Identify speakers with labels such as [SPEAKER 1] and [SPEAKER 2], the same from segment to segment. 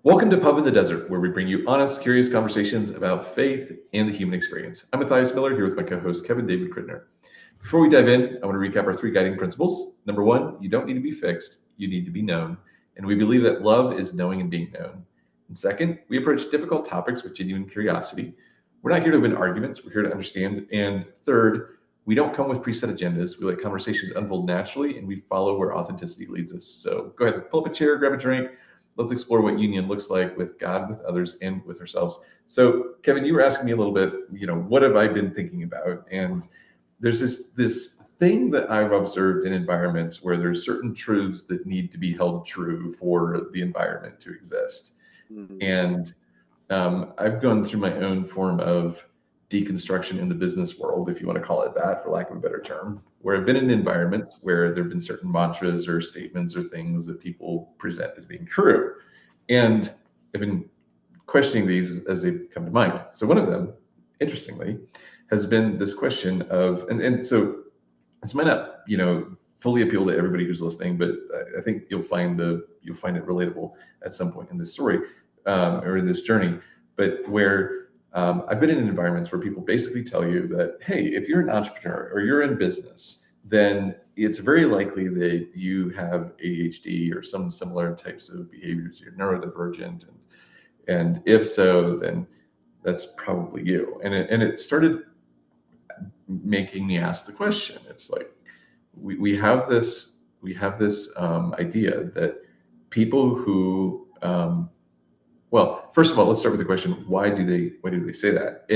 [SPEAKER 1] Welcome to Pub in the Desert, where we bring you honest, curious conversations about faith and the human experience. I'm Matthias Miller here with my co-host Kevin David Crittner. Before we dive in, I want to recap our three guiding principles. Number one, you don't need to be fixed, you need to be known. And we believe that love is knowing and being known. And second, we approach difficult topics with genuine curiosity. We're not here to win arguments, we're here to understand. And third, we don't come with preset agendas. We let conversations unfold naturally and we follow where authenticity leads us. So go ahead, pull up a chair, grab a drink. Let's explore what union looks like with God, with others, and with ourselves. So, Kevin, you were asking me a little bit, what have I been thinking about? And there's this thing that I've observed in environments where there's certain truths that need to be held true for the environment to exist.
[SPEAKER 2] Mhm.
[SPEAKER 1] And I've gone through my own form of deconstruction in the business world, if you want to call it that, for lack of a better term, where I've been in environments where there have been certain mantras or statements or things that people present as being true. And I've been questioning these as they come to mind. So one of them, interestingly, has been this question of, and so this might not, fully appeal to everybody who's listening, but I think you'll find it relatable at some point in this story or in this journey. But where I've been in environments where people basically tell you that, hey, if you're an entrepreneur or you're in business, then it's very likely that you have ADHD or some similar types of behaviors. You're neurodivergent, and if so, then that's probably you. And it started making me ask the question. It's like we have this idea that people who well, first of all, let's start with the question: why do they say that?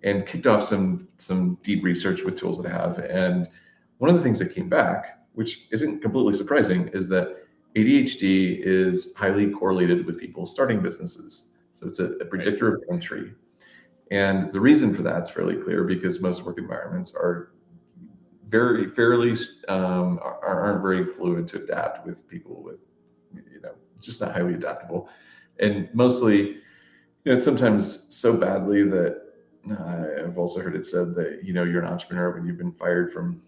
[SPEAKER 1] And kicked off some deep research with tools that I have. And one of the things that came back, which isn't completely surprising, is that ADHD is highly correlated with people starting businesses. So it's a
[SPEAKER 2] Right.
[SPEAKER 1] predictor of entry. And the reason for that's fairly clear because most work environments are very fairly aren't very fluid to adapt with people with just not highly adaptable, and mostly it's sometimes so badly that I've also heard it said that you're an entrepreneur when you've been fired from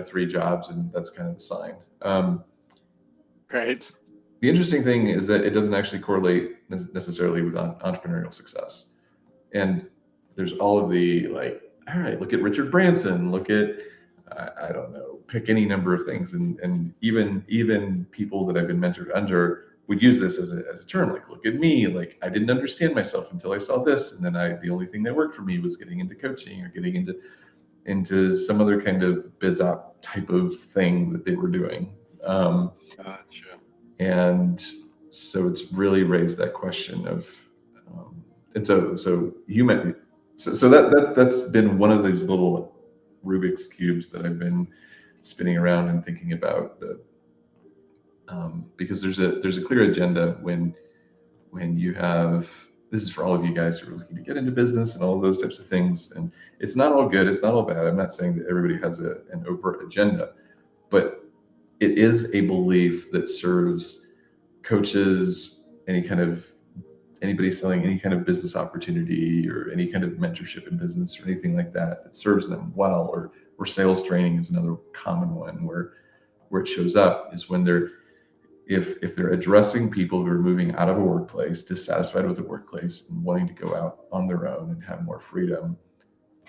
[SPEAKER 1] three jobs, and that's kind of a sign.
[SPEAKER 2] Right.
[SPEAKER 1] The interesting thing is that it doesn't actually correlate necessarily with entrepreneurial success. And there's all of the like, all right, look at Richard Branson, look at I don't know, pick any number of things, and even people that I've been mentored under would use this as a term, like, look at me, like I didn't understand myself until I saw this, and then the only thing that worked for me was getting into coaching or getting into some other kind of biz op type of thing that they were doing.
[SPEAKER 2] Gotcha.
[SPEAKER 1] And so it's really raised that question of and so human so that's been one of these little Rubik's cubes that I've been spinning around and thinking about the because there's a clear agenda when you have, this is for all of you guys who are looking to get into business and all of those types of things, and it's not all good, it's not all bad. I'm not saying that everybody has an overt agenda, but it is a belief that serves coaches, anybody selling any kind of business opportunity or any kind of mentorship in business or anything like that that serves them well, or sales training is another common one where it shows up is when they're if they're addressing people who are moving out of a workplace, dissatisfied with the workplace and wanting to go out on their own and have more freedom.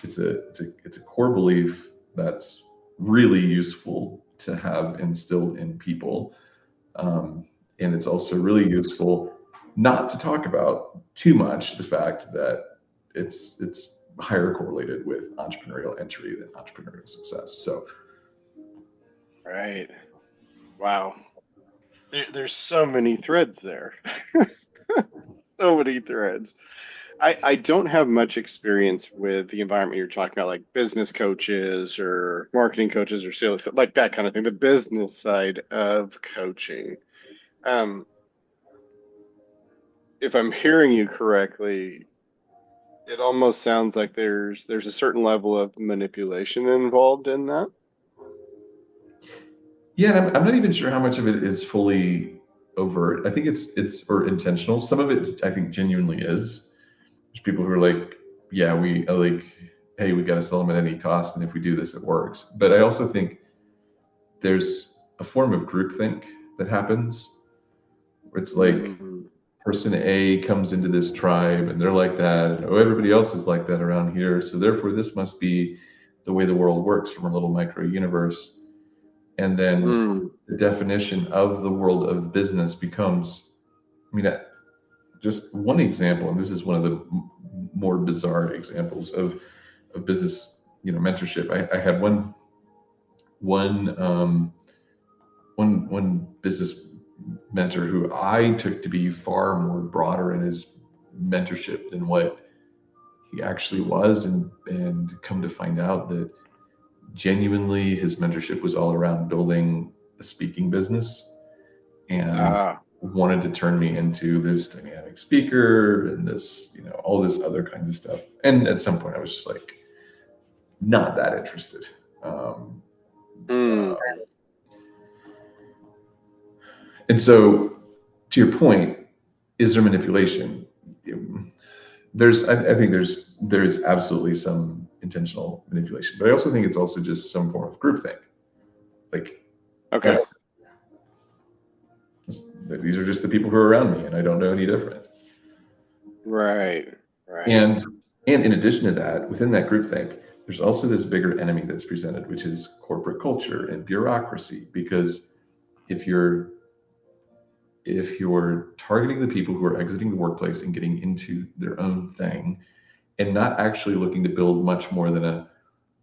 [SPEAKER 1] It's a core belief that's really useful to have instilled in people. And it's also really useful not to talk about too much the fact that it's higher correlated with entrepreneurial entry than entrepreneurial success. So
[SPEAKER 2] Right. Wow. There's so many threads there. So many threads. I don't have much experience with the environment you're talking about, like business coaches or marketing coaches or sales, like that kind of thing, the business side of coaching. Um, if I'm hearing you correctly, it almost sounds like there's a certain level of manipulation involved in that.
[SPEAKER 1] yeah, and I'm not even sure how much of it is fully overt. I think it's or intentional. Some of it I think genuinely is. There's people who are like, yeah, we like, hey, we got to sell them at any cost, and if we do this, it works. But I also think there's a form of groupthink that happens. Where it's like
[SPEAKER 2] Mm,
[SPEAKER 1] person A comes into this tribe and they're like that, and oh, everybody else is like that around here. So therefore, this must be the way the world works from a little micro universe. And then
[SPEAKER 2] Mm.
[SPEAKER 1] the definition of the world of business becomes, I mean, just one example, and this is one of the more bizarre examples of business, mentorship. I had one one business mentor who I took to be far more broader in his mentorship than what he actually was, and come to find out that genuinely his mentorship was all around building a speaking business, and
[SPEAKER 2] Ah,
[SPEAKER 1] wanted to turn me into this dynamic speaker and this, all this other kinds of stuff. And at some point I was just like not that interested. um,
[SPEAKER 2] mm.
[SPEAKER 1] and so, to your point, is there manipulation? I think there's absolutely some intentional manipulation, but I also think it's also just some form of groupthink. Like,
[SPEAKER 2] Okay.
[SPEAKER 1] oh, these are just the people who are around me, and I don't know any different.
[SPEAKER 2] Right. Right.
[SPEAKER 1] And in addition to that, within that groupthink, there's also this bigger enemy that's presented, which is corporate culture and bureaucracy. Because if you're if you're targeting the people who are exiting the workplace and getting into their own thing, and not actually looking to build much more than a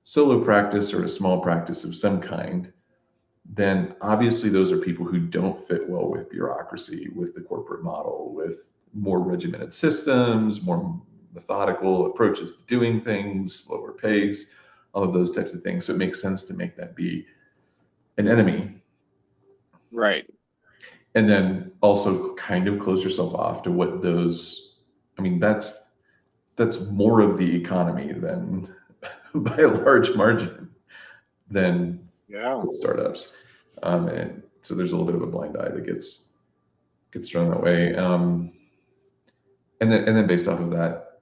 [SPEAKER 1] solo practice or a small practice of some kind, then obviously those are people who don't fit well with bureaucracy, with the corporate model, with more regimented systems, more methodical approaches to doing things, slower pace, all of those types of things. So it makes sense to make that be an enemy.
[SPEAKER 2] Right.
[SPEAKER 1] And then also kind of close yourself off to what those, I mean, that's more of the economy than by a large margin than
[SPEAKER 2] Yeah.
[SPEAKER 1] startups. And so there's a little bit of a blind eye that gets thrown that way. And then based off of that,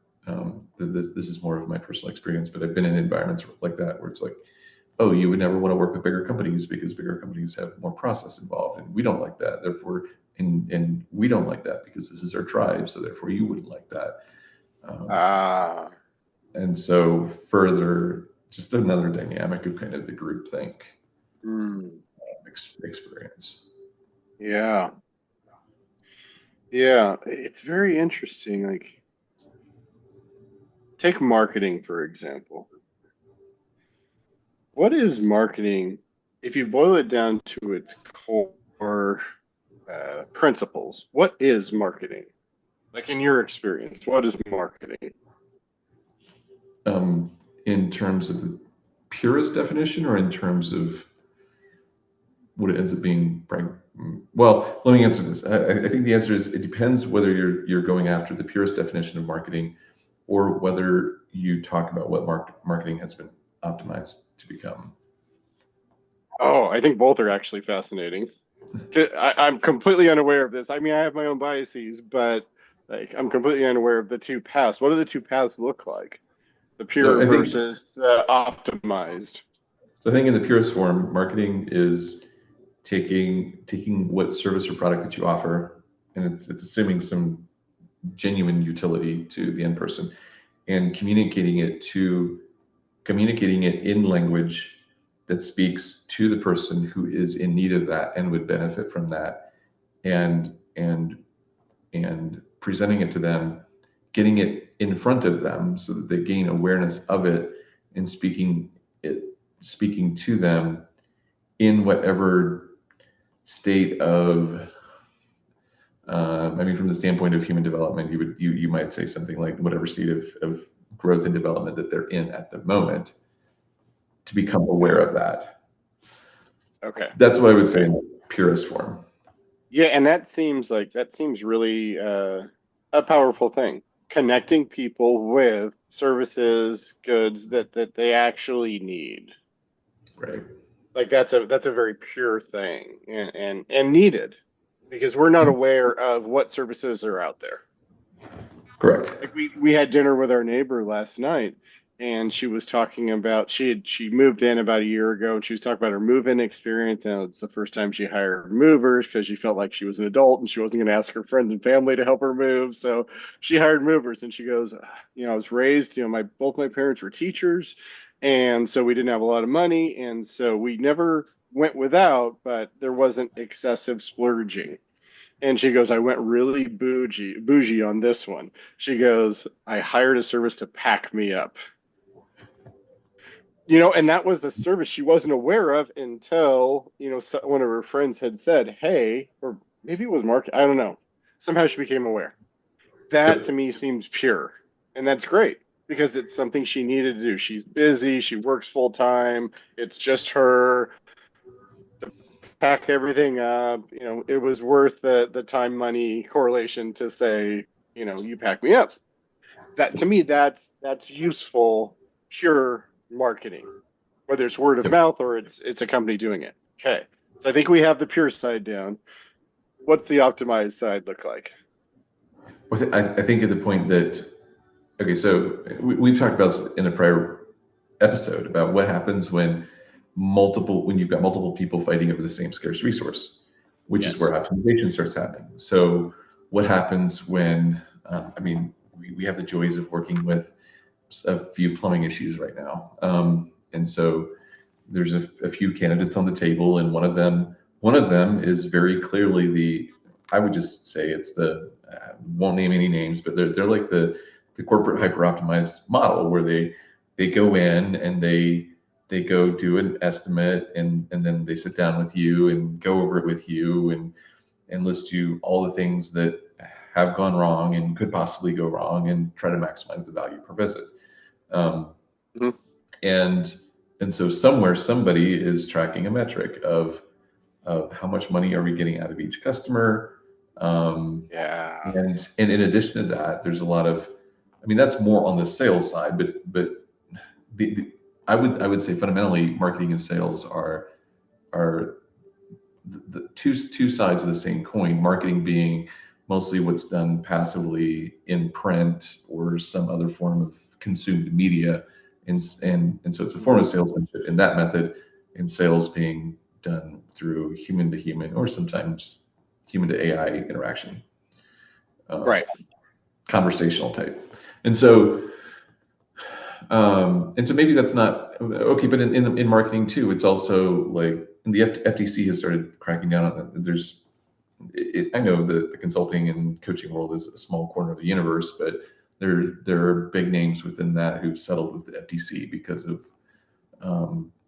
[SPEAKER 1] this is more of my personal experience, but I've been in environments like that where it's like, oh, you would never want to work with bigger companies because bigger companies have more process involved, and we don't like that. Therefore, and we don't like that because this is our tribe, so therefore you wouldn't like that. Um,
[SPEAKER 2] Ah.
[SPEAKER 1] and so further, just another dynamic of kind of the group think
[SPEAKER 2] Mm.
[SPEAKER 1] experience.
[SPEAKER 2] Yeah. Yeah. It's very interesting. Like, take marketing, for example. What is marketing, if you boil it down to its core principles? What is marketing? Like, in your experience, what is marketing?
[SPEAKER 1] Um, in terms of the purest definition, or in terms of what it ends up being. Well, let me answer this. I think the answer is it depends whether you're going after the purest definition of marketing, or whether you talk about what marketing has been optimized to become.
[SPEAKER 2] Oh, I think both are actually fascinating. I'm completely unaware of this. I mean, I have my own biases, but like I'm completely unaware of the two paths. What do the two paths look like? The
[SPEAKER 1] So
[SPEAKER 2] pure
[SPEAKER 1] I think
[SPEAKER 2] versus the optimized.
[SPEAKER 1] so. I think in the purest form, marketing is taking what service or product that you offer, and it's assuming some genuine utility to the end person, and communicating it in language that speaks to the person who is in need of that and would benefit from that, and presenting it to them, getting it in front of them so that they gain awareness of it, and speaking to them in whatever state of, I mean, from the standpoint of human development, you might say something like whatever state of growth and development that they're in at the moment, to become aware of that.
[SPEAKER 2] Okay.
[SPEAKER 1] That's what I would say
[SPEAKER 2] Okay.
[SPEAKER 1] in the purest form.
[SPEAKER 2] Yeah, and that seems really a powerful thing. Connecting people with services, goods that they actually need.
[SPEAKER 1] Right.
[SPEAKER 2] Like that's a very pure thing and needed because we're not aware of what services are out there.
[SPEAKER 1] Correct.
[SPEAKER 2] Like we had dinner with our neighbor last night, and she was talking about she moved in about a year ago, and she was talking about her move-in experience. And it's the first time she hired movers because she felt like she was an adult and she wasn't going to ask her friends and family to help her move. So she hired movers, and she goes, I was raised, my both my parents were teachers, and so we didn't have a lot of money, and so we never went without, but there wasn't excessive splurging. And she goes, I went really bougie on this one. She goes, I hired a service to pack me up. And that was a service she wasn't aware of until, one of her friends had said, hey, or maybe it was Mark, I don't know. Somehow she became aware. That to
[SPEAKER 1] Yep.
[SPEAKER 2] me seems pure. And that's great because it's something she needed to do. She's busy, she works full time, it's just her pack everything up. It was worth the time money correlation to say, you pack me up. That to me, that's useful, pure marketing, whether it's word of
[SPEAKER 1] Yep.
[SPEAKER 2] mouth or it's a company doing it. Okay, so I think we have the pure side down. What's the optimized side look like?
[SPEAKER 1] I think at the point that, okay, so we've talked about this in a prior episode about what happens when you've got multiple people fighting over the same scarce resource, which is where
[SPEAKER 2] Yes.
[SPEAKER 1] optimization starts happening. So what happens when, we have the joys of working with a few plumbing issues right now. And so there's a few candidates on the table, and one of them is very clearly I would just say it's won't name any names, but they're like the corporate hyper optimized model where they go in and they go do an estimate, and then they sit down with you and go over it with you and list you all the things that have gone wrong and could possibly go wrong and try to maximize the value per visit. Um,
[SPEAKER 2] Mhm.
[SPEAKER 1] and and so somewhere somebody is tracking a metric of how much money are we getting out of each customer.
[SPEAKER 2] Yeah.
[SPEAKER 1] And in addition to that, there's a lot of, that's more on the sales side, but I would say fundamentally marketing and sales are the two sides of the same coin. Marketing being mostly what's done passively in print or some other form of consumed media, and so it's a form
[SPEAKER 2] Mhm.
[SPEAKER 1] of salesmanship in that method, and sales being done through human to human or sometimes human to AI interaction, um,
[SPEAKER 2] Right.
[SPEAKER 1] conversational type. And so maybe that's not okay, but in marketing too, it's also like the FTC has started cracking down on that. I know the consulting and coaching world is a small corner of the universe, but there are big names within that who've settled with the FTC because of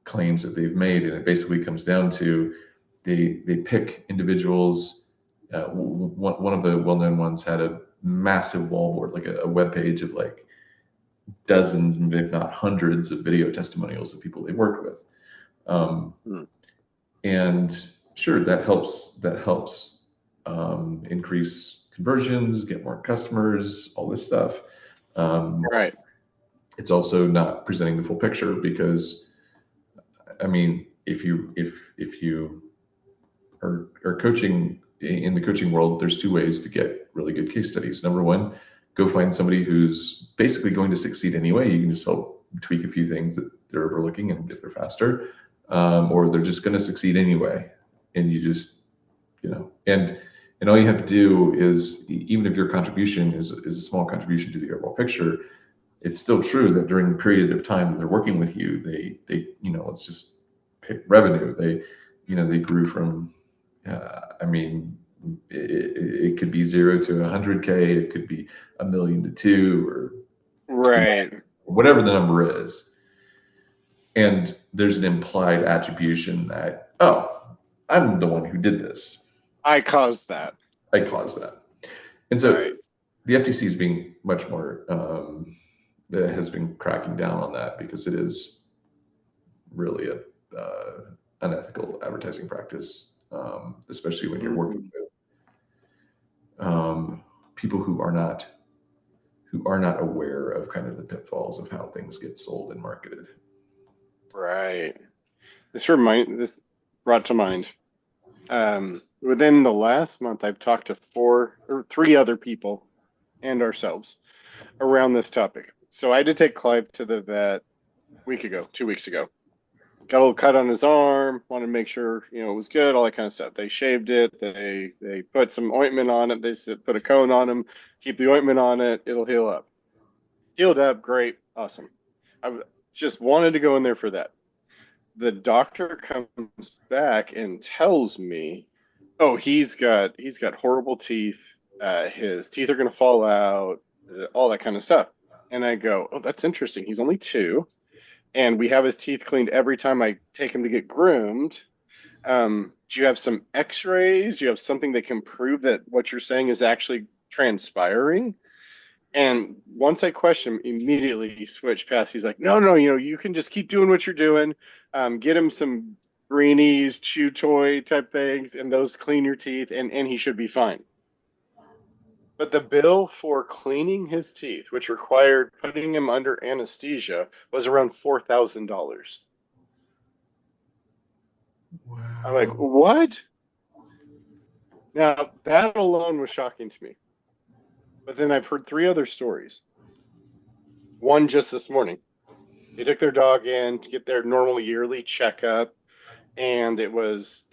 [SPEAKER 1] claims that they've made, and it basically comes down to they pick individuals. One of the well-known ones had a massive wallboard, like a web page of like dozens, if not hundreds, of video testimonials of people they worked with. Um,
[SPEAKER 2] Mhm.
[SPEAKER 1] and sure, that helps increase conversions, get more customers, all this stuff. Um,
[SPEAKER 2] Right.
[SPEAKER 1] it's also not presenting the full picture because if you are coaching in the coaching world, there's two ways to get really good case studies. Number one, go find somebody who's basically going to succeed anyway. You can just help tweak a few things that they're overlooking and get there faster, or they're just going to succeed anyway, and you just and all you have to do is, even if your contribution is a small contribution to the overall picture, it's still true that during the period of time that they're working with you, let's just pick revenue. They grew from, it could be 0 to 100K, it could be 1 million to 2 or 2 million,
[SPEAKER 2] Right.
[SPEAKER 1] whatever the number is. And there's an implied attribution that, oh, I'm the one who did this.
[SPEAKER 2] I caused that.
[SPEAKER 1] I caused that. And so
[SPEAKER 2] Right.
[SPEAKER 1] the FTC is being much more, has been cracking down on that because it is really a unethical advertising practice, especially when you're working
[SPEAKER 2] Mhm.
[SPEAKER 1] with people who are not aware of kind of the pitfalls of how things get sold and marketed.
[SPEAKER 2] Right. This brought to mind. Within the last month, I've talked to four or three other people and ourselves around this topic. So I had to take Clive to the vet a week ago, 2 weeks ago. Got a little cut on his arm, wanted to make sure, it was good, all that kind of stuff. They shaved it, they put some ointment on it, they said put a cone on him, keep the ointment on it, it'll heal up. Healed up, great, awesome. I just wanted to go in there for that. The doctor comes back and tells me, "Oh, he's got horrible teeth. His teeth are going to fall out, all that kind of stuff." And I go, "Oh, that's interesting. He's only 2, and we have his teeth cleaned every time I take him to get groomed. Do you have some X-rays? Do you have something that can prove that what you're saying is actually transpiring?" And once I question him, immediately he switched past. He's like, "No, no, you can just keep doing what you're doing. Get him some greenies, chew toy type things, and those clean your teeth, and he should be fine." But the bill for cleaning his teeth, which required putting him under anesthesia, was around $4,000. I'm like,
[SPEAKER 1] Wow.
[SPEAKER 2] what? Now, that alone was shocking to me. But then I've heard 3 other stories. One just this morning. They took their dog in to get their normal yearly checkup, and it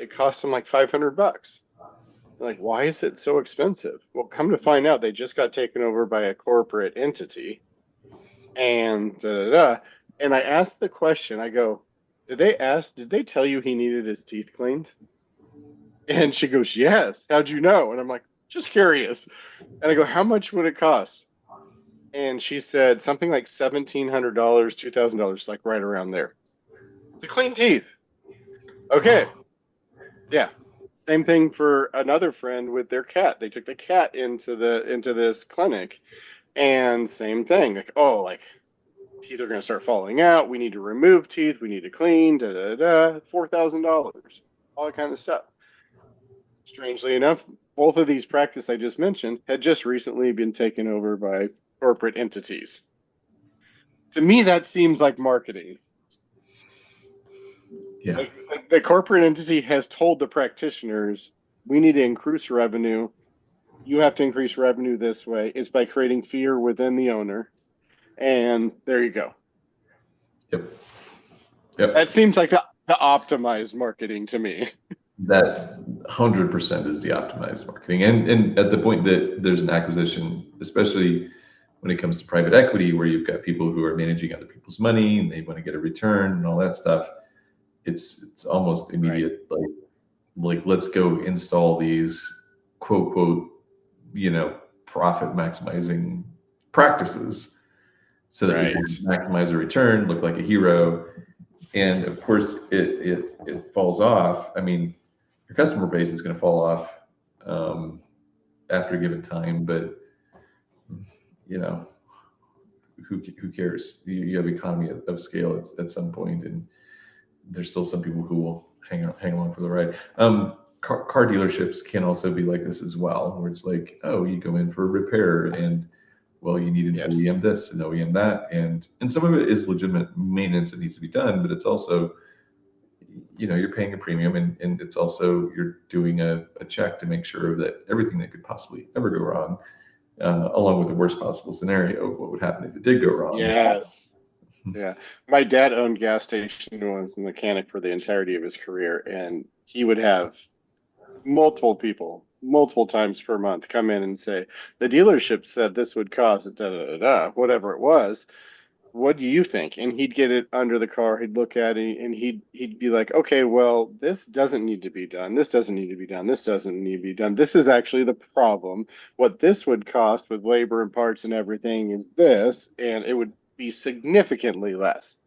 [SPEAKER 2] cost them like $500. Like, why is it so expensive? Well, come to find out, they just got taken over by a corporate entity, and da, da, da. And I asked the question. I go, Did they tell you he needed his teeth cleaned?" And she goes, "Yes. How'd you know?" And I'm like, "Just curious." And I go, "How much would it cost?" And she said something like $1,700, $2,000, like right around there to clean teeth. Okay, yeah. Same thing for another friend with their cat. They took the cat into this clinic, and same thing. Like, oh, like teeth are going to start falling out. We need to remove teeth. We need to clean. Da da da. $4,000. All that kind of stuff. Strangely enough, both of these practices I just mentioned had just recently been taken over by corporate entities. To me, that seems like marketing.
[SPEAKER 1] Yeah.
[SPEAKER 2] Like the corporate entity has told the practitioners, we need to increase revenue. You have to increase revenue this way. It's by creating fear within the owner. And there you go.
[SPEAKER 1] Yep. Yep.
[SPEAKER 2] That seems like the optimized marketing to me.
[SPEAKER 1] That 100% is the optimized marketing. And at the point that there's an acquisition, especially when it comes to private equity, where you've got people who are managing other people's money and they want to get a return and all that stuff, it's almost
[SPEAKER 2] Right.
[SPEAKER 1] immediate, like let's go install these quote quote, profit maximizing practices so that we can
[SPEAKER 2] Right.
[SPEAKER 1] maximize a return, look like a hero. And of course it falls off. I mean, your customer base is going to fall off after a given time, but you know who cares? You have economy of scale at some point, and there's still some people who will hang along for the ride. Car dealerships can also be like this as well, where it's like, oh, you go in for a repair, and well, you need an
[SPEAKER 2] Yes.
[SPEAKER 1] OEM this and OEM that, and some of it is legitimate maintenance that needs to be done, but it's also, you're paying a premium, and it's also you're doing a check to make sure that everything that could possibly ever go wrong, along with the worst possible scenario, what would happen if it did go wrong.
[SPEAKER 2] Yes. Yeah. My dad owned gas station and was a mechanic for the entirety of his career, and he would have multiple people, multiple times per month, come in and say, the dealership said this would cost da da da da, whatever it was. What do you think? And he'd get it under the car, he'd look at it, and he'd be like, okay, well, this doesn't need to be done. This doesn't need to be done. This doesn't need to be done. This is actually the problem. What this would cost with labor and parts and everything is this, and it would be significantly less.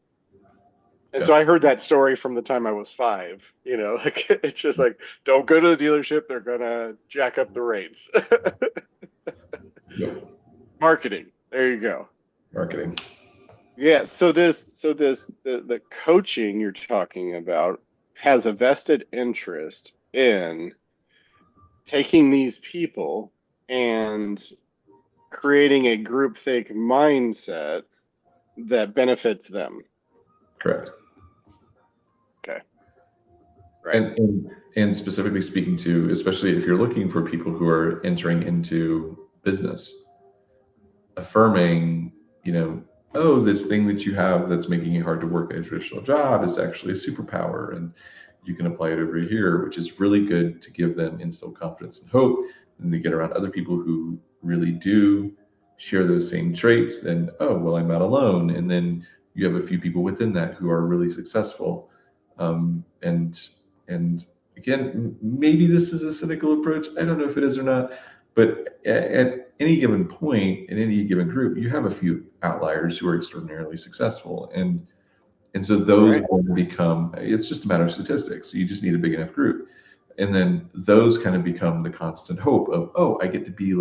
[SPEAKER 2] And
[SPEAKER 1] Yeah.
[SPEAKER 2] so I heard that story from the time I was 5. Like it's just like, don't go to the dealership; they're gonna jack up the rates.
[SPEAKER 1] Yep.
[SPEAKER 2] Marketing. There you go.
[SPEAKER 1] Marketing.
[SPEAKER 2] Yeah. The coaching you're talking about has a vested interest in taking these people and creating a groupthink mindset that benefits them.
[SPEAKER 1] Correct.
[SPEAKER 2] Okay. Right.
[SPEAKER 1] And specifically speaking to, especially if you're looking for people who are entering into business, affirming, you know, oh, this thing that you have that's making it hard to work a traditional job is actually a superpower, and you can apply it over here, which is really good to give them instill confidence and hope. And they get around other people who really do share those same traits, then, oh, well, I'm not alone. And then you have a few people within that who are really successful. And again, maybe this is a cynical approach. I don't know if it is or not, but at any given point in any given group, you have a few outliers who are extraordinarily successful, and so those
[SPEAKER 2] Right.
[SPEAKER 1] will become. It's just a matter of statistics. You just need a big enough group, and then those kind of become the constant hope of, oh, I get to be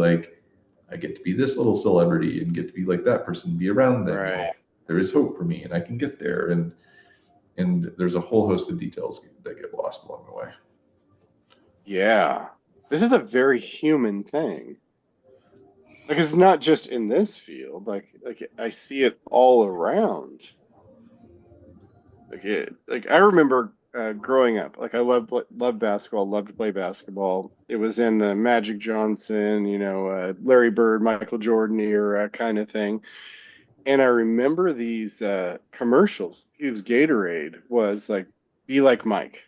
[SPEAKER 1] this little celebrity and get to be like that person, be around them.
[SPEAKER 2] Right.
[SPEAKER 1] There is hope for me, and I can get there. And there's a whole host of details that get lost along the way.
[SPEAKER 2] Yeah. This is a very human thing. Like it's not just in this field. Like I see it all around. Like I remember growing up. Like I loved basketball, loved to play basketball. It was in the Magic Johnson, Larry Bird, Michael Jordan era kind of thing. And I remember these commercials. It was Gatorade was like, "Be like Mike,"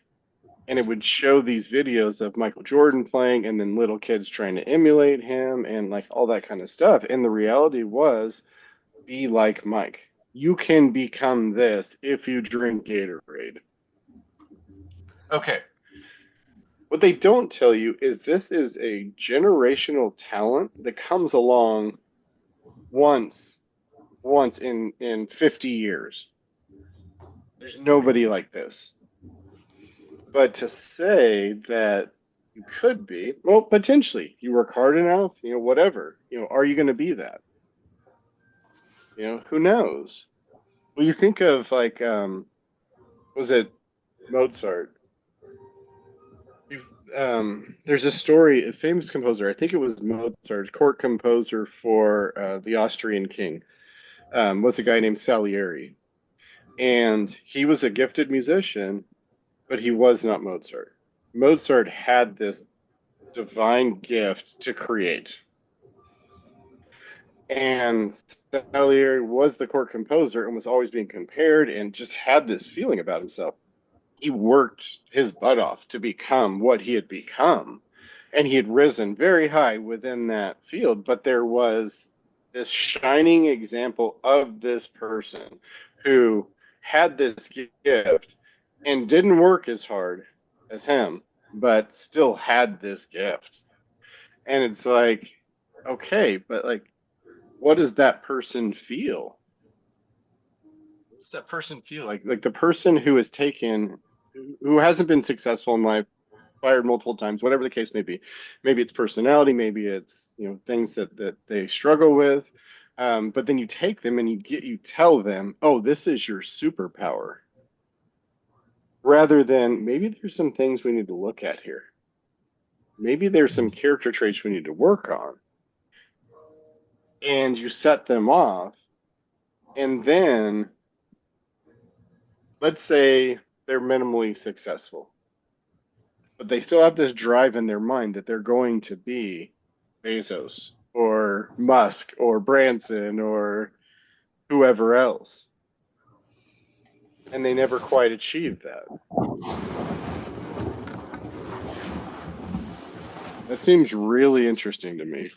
[SPEAKER 2] and it would show these videos of Michael Jordan playing, and then little kids trying to emulate him, and like all that kind of stuff. And the reality was, be like Mike. You can become this if you drink Gatorade. Okay. What they don't tell you is this is a generational talent that comes along once, once in 50 years. There's nobody like this. But to say that you could be, well, potentially, you work hard enough, whatever, are you going to be that? Who knows? Well, you think of like, was it Mozart? There's a story, a famous composer, I think it was Mozart, court composer for the Austrian king, was a guy named Salieri. And he was a gifted musician, but he was not Mozart. Mozart had this divine gift to create. And Salieri was the court composer and was always being compared and just had this feeling about himself. He worked his butt off to become what he had become. And he had risen very high within that field. But there was this shining example of this person who had this gift and didn't work as hard as him, but still had this gift. And it's like, okay, but like, what does that person feel? What does that person feel like the person who has taken, who hasn't been successful in life, fired multiple times, whatever the case may be. Maybe it's personality, maybe it's things that they struggle with. But then you take them and you tell them, oh, this is your superpower, rather than maybe there's some things we need to look at here. Maybe there's some character traits we need to work on, and you set them off, and then let's say they're minimally successful, but they still have this drive in their mind that they're going to be Bezos or Musk or Branson or whoever else. And they never quite achieve that. That seems really interesting to me.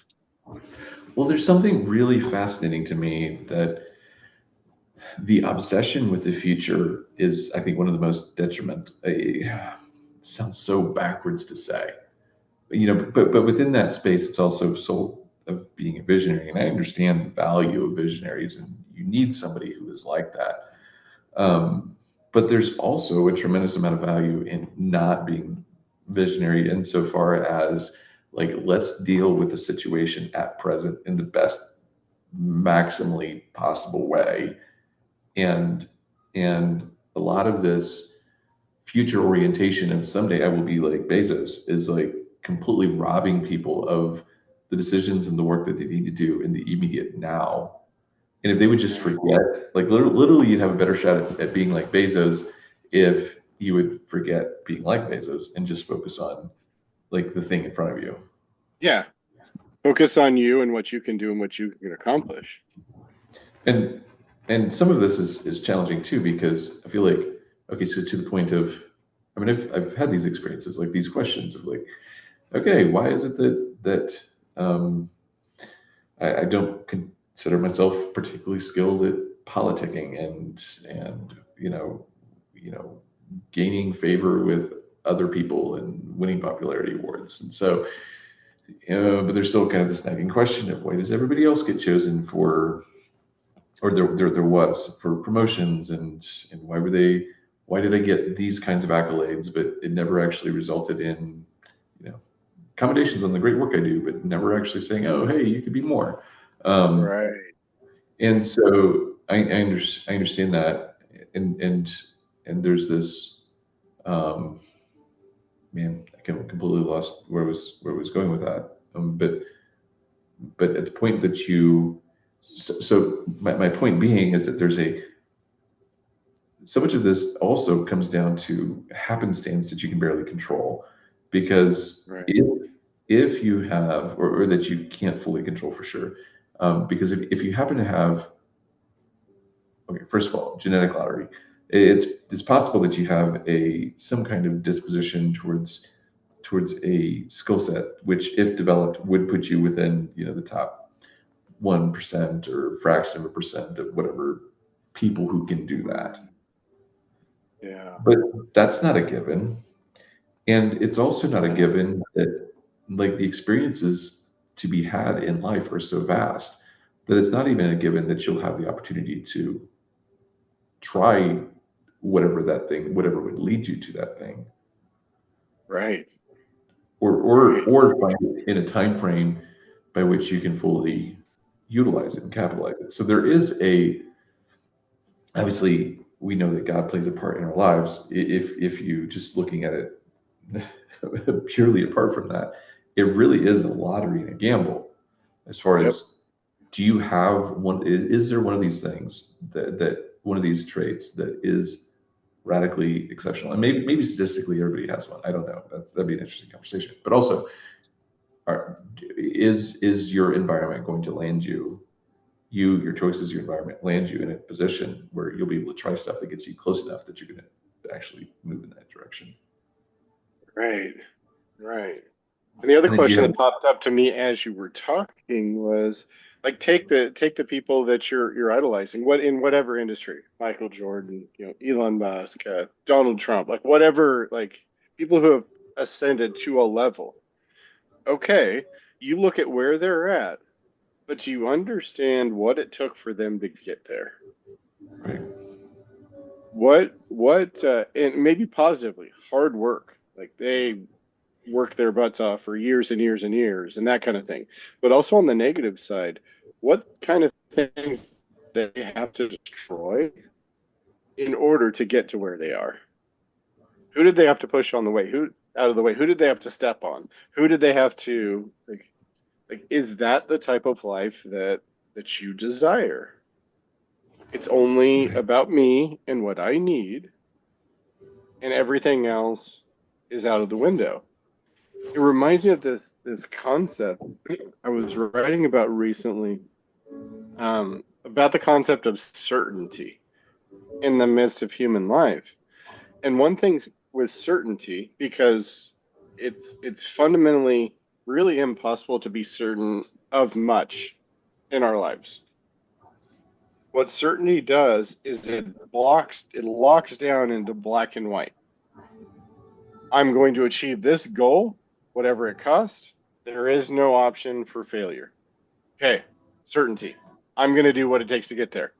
[SPEAKER 1] Well, there's something really fascinating to me that the obsession with the future is, I think, one of the most detriment. Sounds so backwards to say, but within that space, it's also soul of being a visionary, and I understand the value of visionaries, and you need somebody who is like that. But there's also a tremendous amount of value in not being visionary insofar as, like, let's deal with the situation at present in the best maximally possible way, and and a lot of this future orientation of someday I will be like Bezos is like completely robbing people of the decisions and the work that they need to do in the immediate now. And if they would just
[SPEAKER 2] Right.
[SPEAKER 1] forget, like literally, you'd have a better shot at being like Bezos if you would forget being like Bezos and just focus on like the thing in front of you.
[SPEAKER 2] Yeah. Focus on you and what you can do and what you can accomplish.
[SPEAKER 1] And and some of this is challenging too, because I feel like, okay, so to the point of, I mean, I've had these experiences, like these questions of like, okay, why is it that um, I don't consider myself particularly skilled at politicking and you know gaining favor with other people and winning popularity awards. And so, but there's still kind of this nagging question of why does everybody else get chosen for, or there was for promotions, and why did I get these kinds of accolades, but it never actually resulted in, you know, commendations on the great work I do, but never actually saying, oh, hey, you could be more. Um,
[SPEAKER 2] Right.
[SPEAKER 1] and so I understand that, and and there's this, um, man, I completely lost where I was going with that. But at the point that so my point being is that there's a so much of this also comes down to happenstance that you can barely control, because
[SPEAKER 2] Right.
[SPEAKER 1] if you have, or that you can't fully control for sure, because if you happen to have, okay, first of all, genetic lottery, it's possible that you have a some kind of disposition towards a skill set which, if developed, would put you within, the top 1% or fraction of a percent of whatever people who can do that.
[SPEAKER 2] Mm, yeah.
[SPEAKER 1] But that's not a given. And it's also not a
[SPEAKER 2] No.
[SPEAKER 1] given that, like, the experiences to be had in life are so vast that it's not even a given that you'll have the opportunity to try whatever would lead you to that thing,
[SPEAKER 2] Right.
[SPEAKER 1] or
[SPEAKER 2] Right.
[SPEAKER 1] find it in a time frame by which you can fully utilize it and capitalize it. So there is a, obviously, we know that God plays a part in our lives. If you just looking at it purely apart from that, it really is a lottery and a gamble. As far
[SPEAKER 2] Yep.
[SPEAKER 1] as, do you have one? Is there one of these things that one of these traits that is radically exceptional? And maybe statistically everybody has one. I don't know. That'd be an interesting conversation. But also, is your environment going to land your choices, your environment land you in a position where you'll be able to try stuff that gets you close enough that you're going to actually move in that direction?
[SPEAKER 2] Right. Right. And the other
[SPEAKER 1] And then do you
[SPEAKER 2] question
[SPEAKER 1] have,
[SPEAKER 2] that popped up to me as you were talking was like take the people that you're idolizing, what in whatever industry, Michael Jordan, Elon Musk, Donald Trump, like whatever, like people who have ascended to a level. Okay, you look at where they're at, but you understand what it took for them to get there.
[SPEAKER 1] right?
[SPEAKER 2] And maybe positively, hard work. Like they work their butts off for years and years and years and that kind of thing. But also on the negative side, what kind of things they have to destroy in order to get to where they are? Who did they have to push on the way? Who out of the way? Who did they have to step on? Who did they have to like is that the type of life that you desire? It's only
[SPEAKER 1] Right.
[SPEAKER 2] about me and what I need, and everything else is out of the window. It reminds me of this concept I was writing about recently, about the concept of certainty in the midst of human life. And one thing with certainty, because it's fundamentally really impossible to be certain of much in our lives. What certainty does is it locks down into black and white. I'm going to achieve this goal, whatever it costs. There is no option for failure. Okay, certainty. I'm going to do what it takes to get there.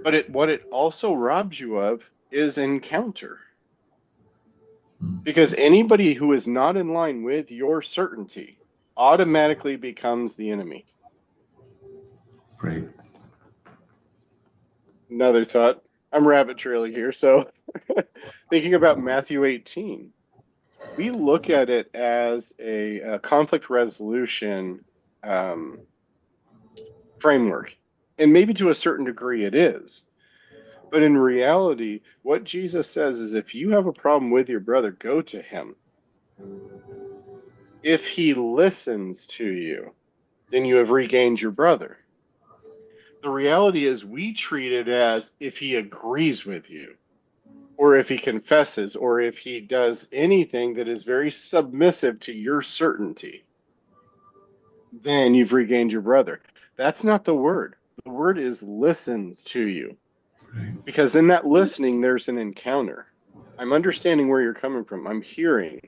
[SPEAKER 2] But what it also robs you of is encounter.
[SPEAKER 1] Hmm.
[SPEAKER 2] Because anybody who is not in line with your certainty automatically becomes the enemy.
[SPEAKER 1] Right.
[SPEAKER 2] Another thought. I'm rabbit trailing here. So thinking about Matthew 18, we look at it as a conflict resolution um, framework. And maybe to a certain degree it is. But in reality, what Jesus says is if you have a problem with your brother, go to him. If he listens to you, then you have regained your brother. The reality is we treat it as if he agrees with you, or if he confesses, or if he does anything that is very submissive to your certainty, then you've regained your brother. That's not the word. The word is listens to you.
[SPEAKER 1] Right.
[SPEAKER 2] Because in that listening, there's an encounter. I'm understanding where you're coming from. I'm hearing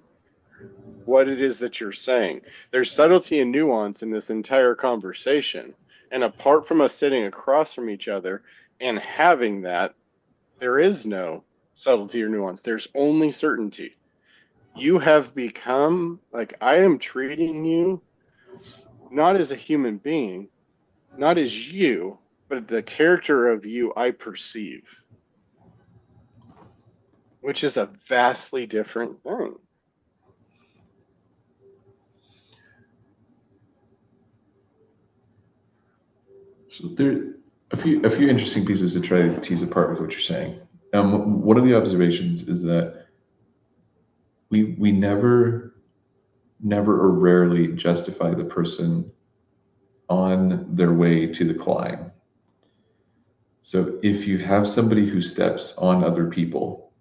[SPEAKER 2] what it is that you're saying. There's subtlety and nuance in this entire conversation. And apart from us sitting across from each other and having that, there is no subtlety or nuance. There's only certainty. You have become like I am treating you not as a human being, not as you, but the character of you I perceive, which is a vastly different thing.
[SPEAKER 1] So there a few interesting pieces to try to tease apart with what you're saying. One of the observations is that we never or rarely justify the person on their way to the climb. So if you have somebody who steps on other people,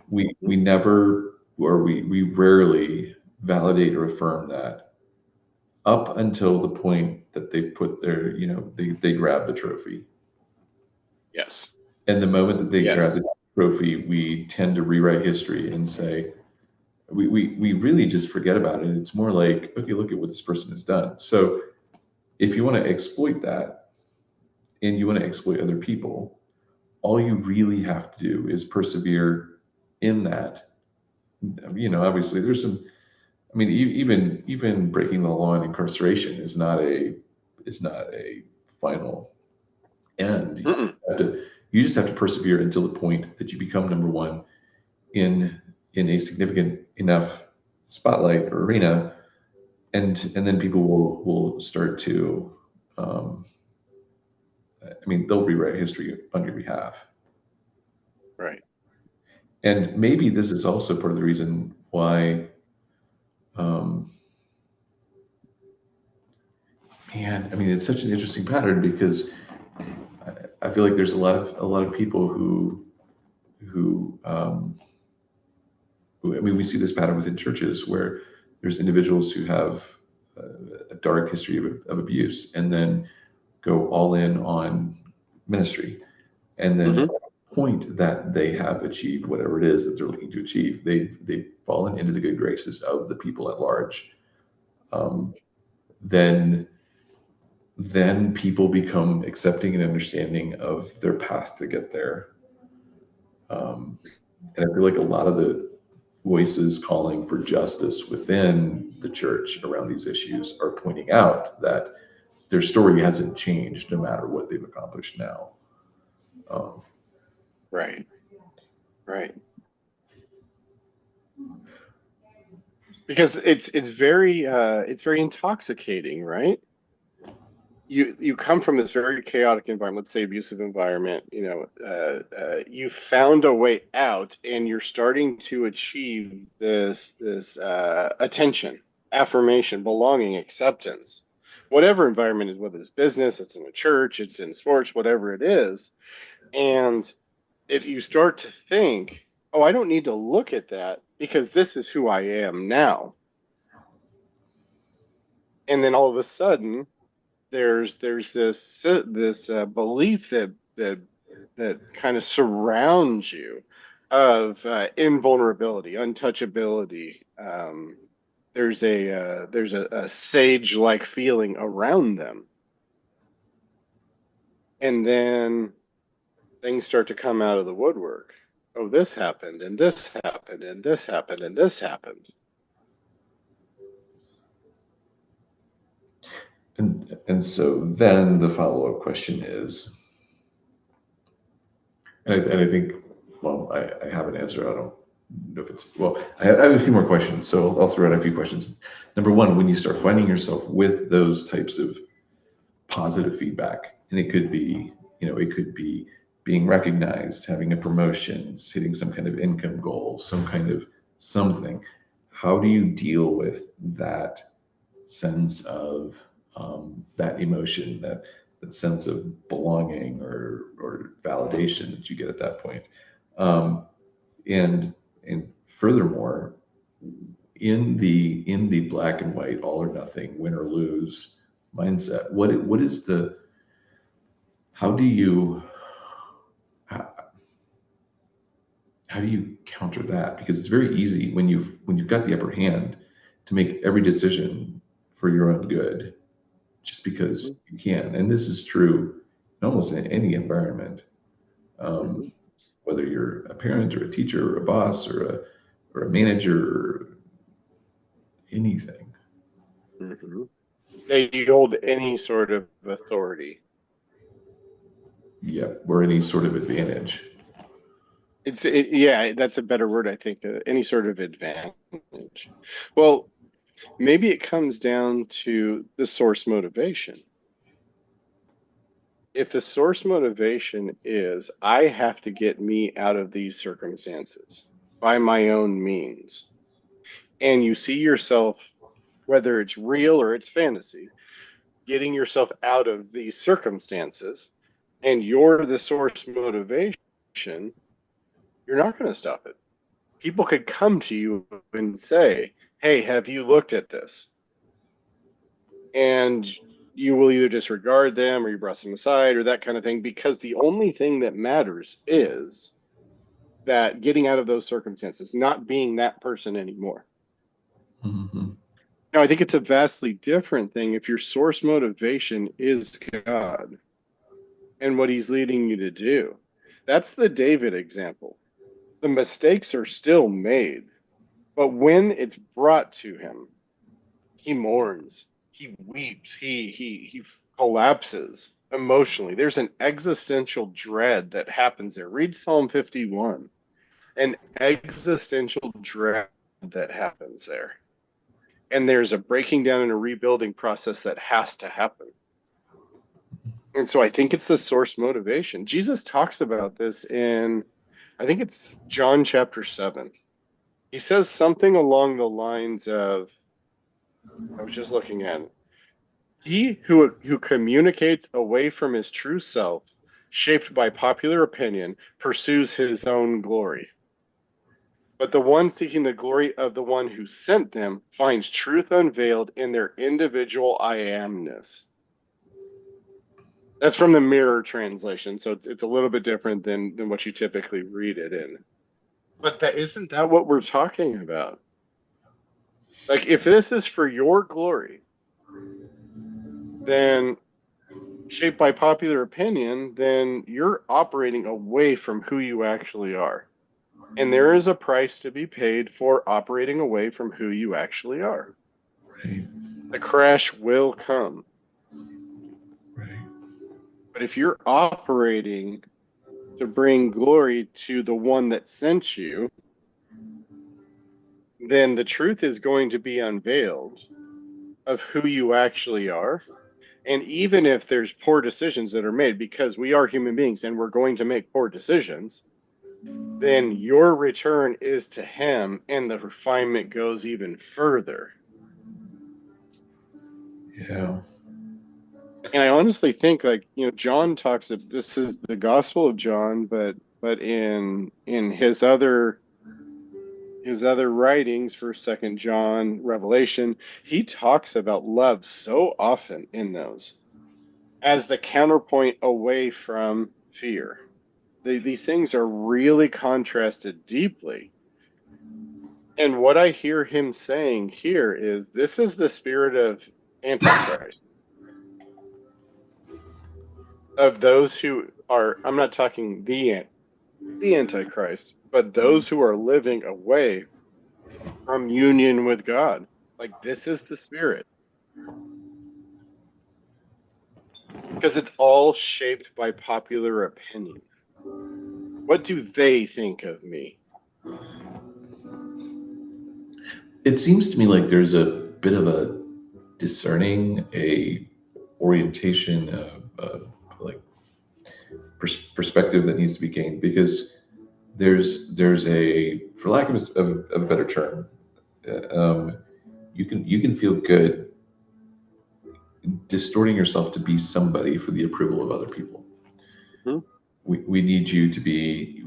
[SPEAKER 1] we never or we rarely validate or affirm that up until the point that they put their, they grab the trophy.
[SPEAKER 2] Yes.
[SPEAKER 1] And the moment that they grab
[SPEAKER 2] Yes.
[SPEAKER 1] the trophy, we tend to rewrite history and say, we really just forget about it. It's more like, okay, look at what this person has done. So if you want to exploit that and you want to exploit other people, all you really have to do is persevere in that. Obviously there's some, I mean, even breaking the law and incarceration is not a final end.
[SPEAKER 2] Mm-mm.
[SPEAKER 1] You just have to persevere until the point that you become number one in a significant enough spotlight or arena, and then people will start to, um, I mean, they'll rewrite history on your behalf.
[SPEAKER 2] Right.
[SPEAKER 1] And maybe this is also part of the reason why, um, man, I mean, it's such an interesting pattern because I feel like there's a lot of people who I mean, we see this pattern within churches where there's individuals who have a dark history of abuse and then go all in on ministry. And then at
[SPEAKER 2] Mm-hmm.
[SPEAKER 1] the point that they have achieved whatever it is that they're looking to achieve, they've fallen into the good graces of the people at large. Um, then then people become accepting and understanding of their path to get there. Um, and I feel like a lot of the voices calling for justice within the church around these issues are pointing out that their story hasn't changed no matter what they've accomplished now. Um,
[SPEAKER 2] Right. Right. Because it's very intoxicating, right? You come from this very chaotic environment, let's say abusive environment, you found a way out and you're starting to achieve this attention, affirmation, belonging, acceptance. Whatever environment is, whether it's business, it's in a church, it's in sports, whatever it is. And if you start to think, oh, I don't need to look at that because this is who I am now. And then all of a sudden, there's this belief that kind of surrounds you of invulnerability, untouchability. There's a sage-like feeling around them, and then things start to come out of the woodwork. Oh, this happened, and this happened, and this happened, and this happened.
[SPEAKER 1] and so then the follow-up question is, and I think, well, I have an answer. I don't know if it's, well, I have a few more questions, so I'll throw out a few questions. Number one, when you start finding yourself with those types of positive feedback, and it could be being recognized, having a promotion, hitting some kind of income goal, some kind of something. How do you deal with that sense of that emotion, sense of belonging or validation that you get at that point. Um, and furthermore, in the black and white, all or nothing, win or lose mindset, what is the how do you how, how do you counter that? Because it's very easy when you've got the upper hand to make every decision for your own good, just because
[SPEAKER 2] Mhm.
[SPEAKER 1] you can. And this is true in almost any environment,
[SPEAKER 2] Mhm.
[SPEAKER 1] whether you're a parent or a teacher or a boss or a manager or anything.
[SPEAKER 2] Mhm. They hold any sort of authority.
[SPEAKER 1] Yeah, or any sort of advantage.
[SPEAKER 2] Yeah, that's a better word, I think. Any sort of advantage. Well, maybe it comes down to the source motivation. If the source motivation is, I have to get me out of these circumstances by my own means, and you see yourself, whether it's real or it's fantasy, getting yourself out of these circumstances, and you're the source motivation, you're not going to stop it. People could come to you and say, hey, have you looked at this? And you will either disregard them or you brush them aside or that kind of thing, because the only thing that matters is that getting out of those circumstances, not being that person anymore.
[SPEAKER 1] Mm-hmm.
[SPEAKER 2] Now, I think it's a vastly different thing if your source motivation is God and what he's leading you to do. That's the David example. The mistakes are still made, but when it's brought to him, he mourns, he weeps, he collapses emotionally. There's an existential dread that happens there. Read Psalm 51. An existential dread that happens there. And there's a breaking down and a rebuilding process that has to happen. And so I think it's the source motivation. Jesus talks about this in, I think it's John chapter 7. He says something along the lines of, I was just looking at it. He who communicates away from his true self, shaped by popular opinion, pursues his own glory. But the one seeking the glory of the one who sent them finds truth unveiled in their individual I amness. That's from the Mirror translation, so it's a little bit different than what you typically read it in. But that isn't that what we're talking about? Like, if this is for your glory, then shaped by popular opinion, then you're operating away from who you actually are. And there is a price to be paid for operating away from who you actually are.
[SPEAKER 1] Right,
[SPEAKER 2] The crash will come.
[SPEAKER 1] right.
[SPEAKER 2] But if you're operating to bring glory to the one that sent you, then the truth is going to be unveiled of who you actually are. And even if there's poor decisions that are made, because we are human beings and we're going to make poor decisions, then your return is to him and the refinement goes even further.
[SPEAKER 1] Yeah.
[SPEAKER 2] And I honestly think, like, John talks of, this is the Gospel of John, but in his other writings, First, Second John, Revelation, he talks about love so often in those as the counterpoint away from fear. These things are really contrasted deeply. And what I hear him saying here is this is the spirit of Antichrist, of those who are, I'm not talking the Antichrist, but those who are living away from union with God. Like, this is the spirit. Because it's all shaped by popular opinion. What do they think of me?
[SPEAKER 1] It seems to me like there's a bit of a discerning, a orientation, like perspective that needs to be gained, because there's a, for lack of a better term, you can feel good distorting yourself to be somebody for the approval of other people.
[SPEAKER 2] Hmm.
[SPEAKER 1] We need you to be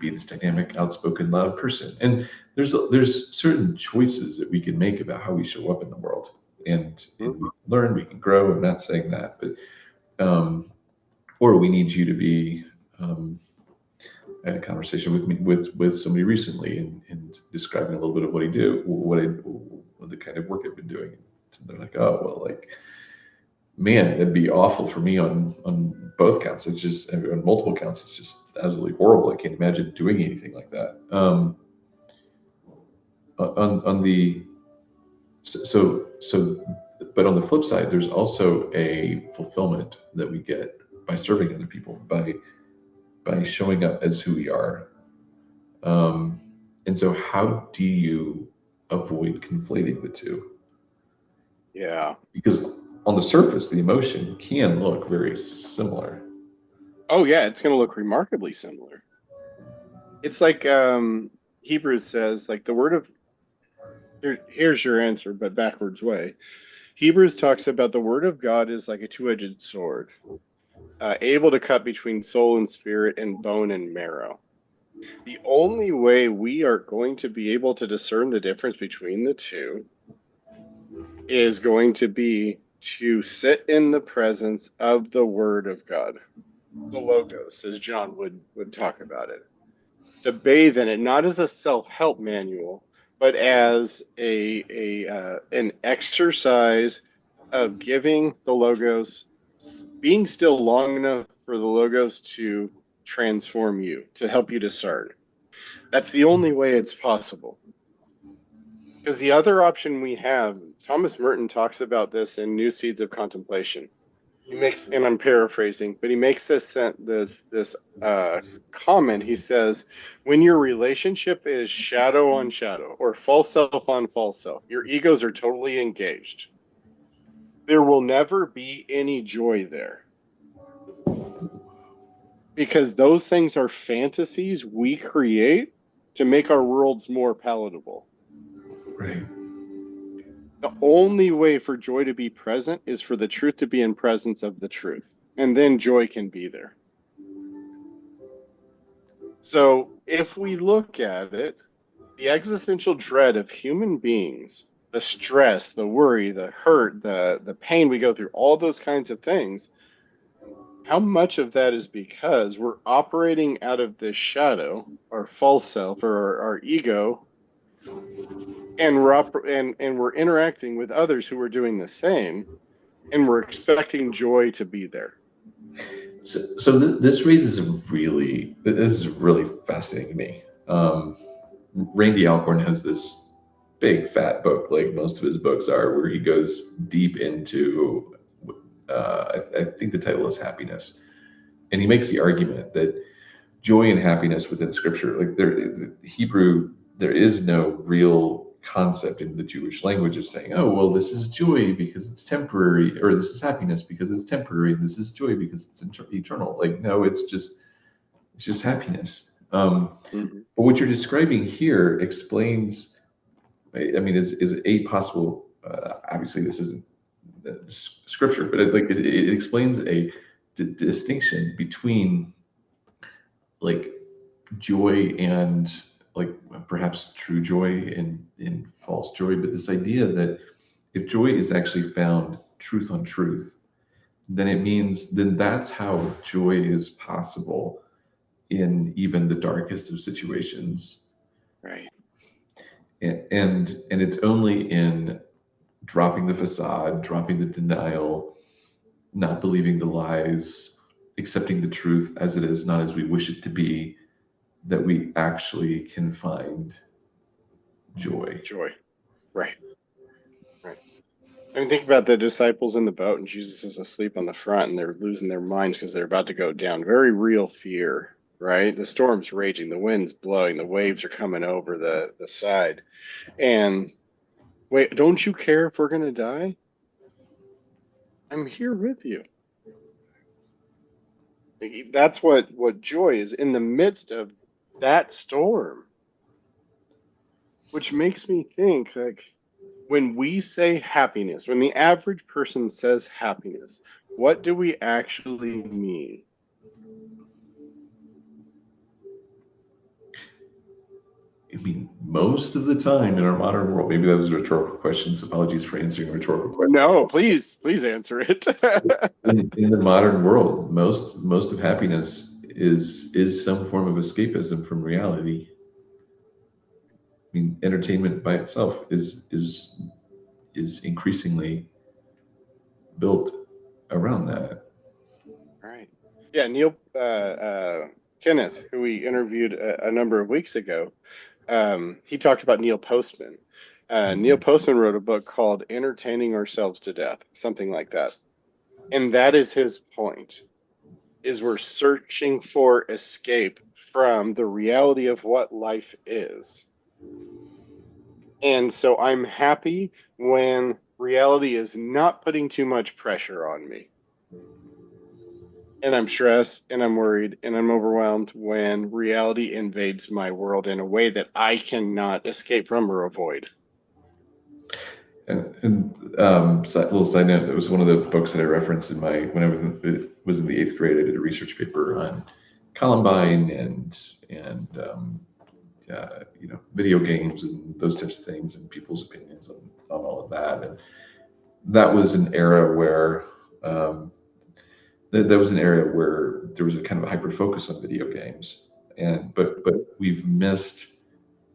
[SPEAKER 1] this dynamic, outspoken, loud person. And there's certain choices that we can make about how we show up in the world, and we can learn, we can grow. I'm not saying that, but or we need you to be. I had a conversation with me with somebody recently, and describing a little bit of what the kind of work I've been doing. And they're like, oh well, like man, that'd be awful for me on both counts. It's just on multiple counts. It's just absolutely horrible. I can't imagine doing anything like that. On the so, but on the flip side, there's also a fulfillment that we get by serving other people, by showing up as who we are. Um, and so, how do you avoid conflating the two?
[SPEAKER 2] Yeah.
[SPEAKER 1] Because on the surface, the emotion can look very similar.
[SPEAKER 2] Oh yeah, it's going to look remarkably similar. It's like Hebrews says, like the word of here's your answer, but backwards way. Hebrews talks about the word of God is like a two-edged sword, able to cut between soul and spirit and bone and marrow. The only way we are going to be able to discern the difference between the two is going to be to sit in the presence of the word of God, the logos, as John would talk about it. To bathe in it, not as a self-help manual, but as an exercise of giving the logos, being still long enough for the logos to transform you, to help you discern. That's the only way it's possible. Because the other option we have, Thomas Merton talks about this in New Seeds of Contemplation. He makes, and I'm paraphrasing, but he makes this comment. He says, when your relationship is shadow on shadow or false self on false self, your egos are totally engaged. There will never be any joy there because those things are fantasies we create to make our worlds more palatable.
[SPEAKER 1] Right.
[SPEAKER 2] The only way for joy to be present is for the truth to be in presence of the truth, and then joy can be there. So if we look at it, the existential dread of human beings, the stress, the worry, the hurt, the pain we go through, all those kinds of things, how much of that is because we're operating out of this shadow, our false self or our ego, and we're interacting with others who are doing the same, and we're expecting joy to be there.
[SPEAKER 1] This this is really fascinating to me. Randy Alcorn has this big fat book, like most of his books are, where he goes deep into. I think the title is Happiness, and he makes the argument that joy and happiness within Scripture, like Hebrew, there is no real concept in the Jewish language of saying, oh, well, this is joy because it's temporary, or this is happiness because it's temporary, and this is joy because it's eternal. Like, no, it's just happiness.
[SPEAKER 2] Mm-hmm.
[SPEAKER 1] But what you're describing here explains, I mean, is a possible. Obviously, this isn't scripture, but it explains a distinction between like joy and like perhaps true joy and false joy. But this idea that if joy is actually found truth on truth, then that's how joy is possible in even the darkest of situations.
[SPEAKER 2] Right.
[SPEAKER 1] And it's only in dropping the facade, dropping the denial, not believing the lies, accepting the truth as it is, not as we wish it to be, that we actually can find joy.
[SPEAKER 2] Joy. Right. Right. I mean, think about the disciples in the boat, and Jesus is asleep on the front, and they're losing their minds because they're about to go down. Very real fear, right? The storm's raging, the wind's blowing, the waves are coming over the side. And wait, don't you care if we're going to die? I'm here with you. That's what joy is in the midst of that storm, which makes me think like, when we say happiness, when the average person says happiness, what do we actually mean?
[SPEAKER 1] I mean, most of the time in our modern world, maybe that was a rhetorical question, so apologies for answering a rhetorical question.
[SPEAKER 2] No, please answer it.
[SPEAKER 1] In the modern world, most of happiness is some form of escapism from reality. I mean, entertainment by itself is increasingly built around that.
[SPEAKER 2] Right. Yeah, Neil Kenneth, who we interviewed a number of weeks ago, he talked about Neil Postman. Neil
[SPEAKER 1] Mhm.
[SPEAKER 2] Postman wrote a book called Entertaining Ourselves to Death, something like that. And that is his point, is we're searching for escape from the reality of what life is. And so I'm happy when reality is not putting too much pressure on me. And I'm stressed and I'm worried and I'm overwhelmed when reality invades my world in a way that I cannot escape from or avoid.
[SPEAKER 1] Little side note, it was one of the books that I referenced in my when I was in the eighth grade. I did a research paper on Columbine and video games and those types of things and people's opinions on all of that. And that was an era where that was an area where there was a kind of a hyper focus on video games, and but we've missed,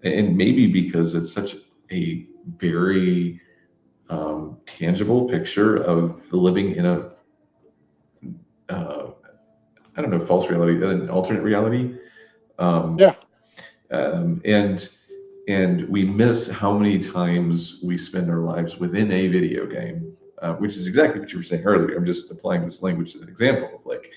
[SPEAKER 1] and maybe because it's such a very tangible picture of living in a uh, I don't know, false reality, an alternate reality, um,
[SPEAKER 2] Yeah.
[SPEAKER 1] um, and and we miss how many times we spend our lives within a video game, which is exactly what you were saying earlier. I'm just applying this language as an example of like,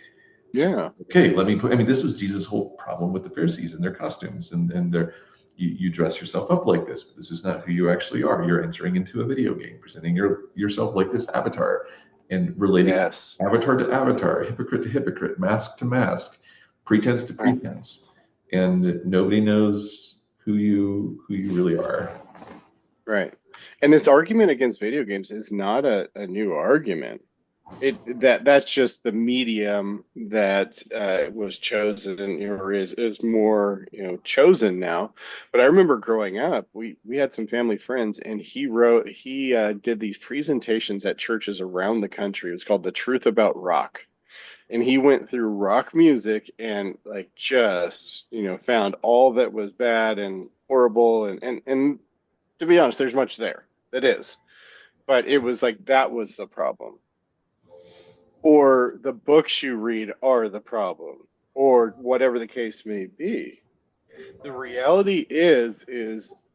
[SPEAKER 2] Yeah.
[SPEAKER 1] okay, let me put. I mean, this was Jesus' whole problem with the Pharisees and their costumes and their. You dress yourself up like this, but this is not who you actually are. You're entering into a video game, presenting yourself like this avatar, and relating
[SPEAKER 2] Yes.
[SPEAKER 1] avatar to avatar, hypocrite to hypocrite, mask to mask, pretense to
[SPEAKER 2] Right.
[SPEAKER 1] pretense, and nobody knows who you really are.
[SPEAKER 2] Right. And this argument against video games is not a new argument. That's just the medium that was chosen or is more chosen now. But I remember growing up, we had some family friends, and he did these presentations at churches around the country. It was called The Truth About Rock, and he went through rock music and like just found all that was bad and horrible, and to be honest, there's much there that is, but it was like that was the problem, or the books you read are the problem, or whatever the case may be. The reality is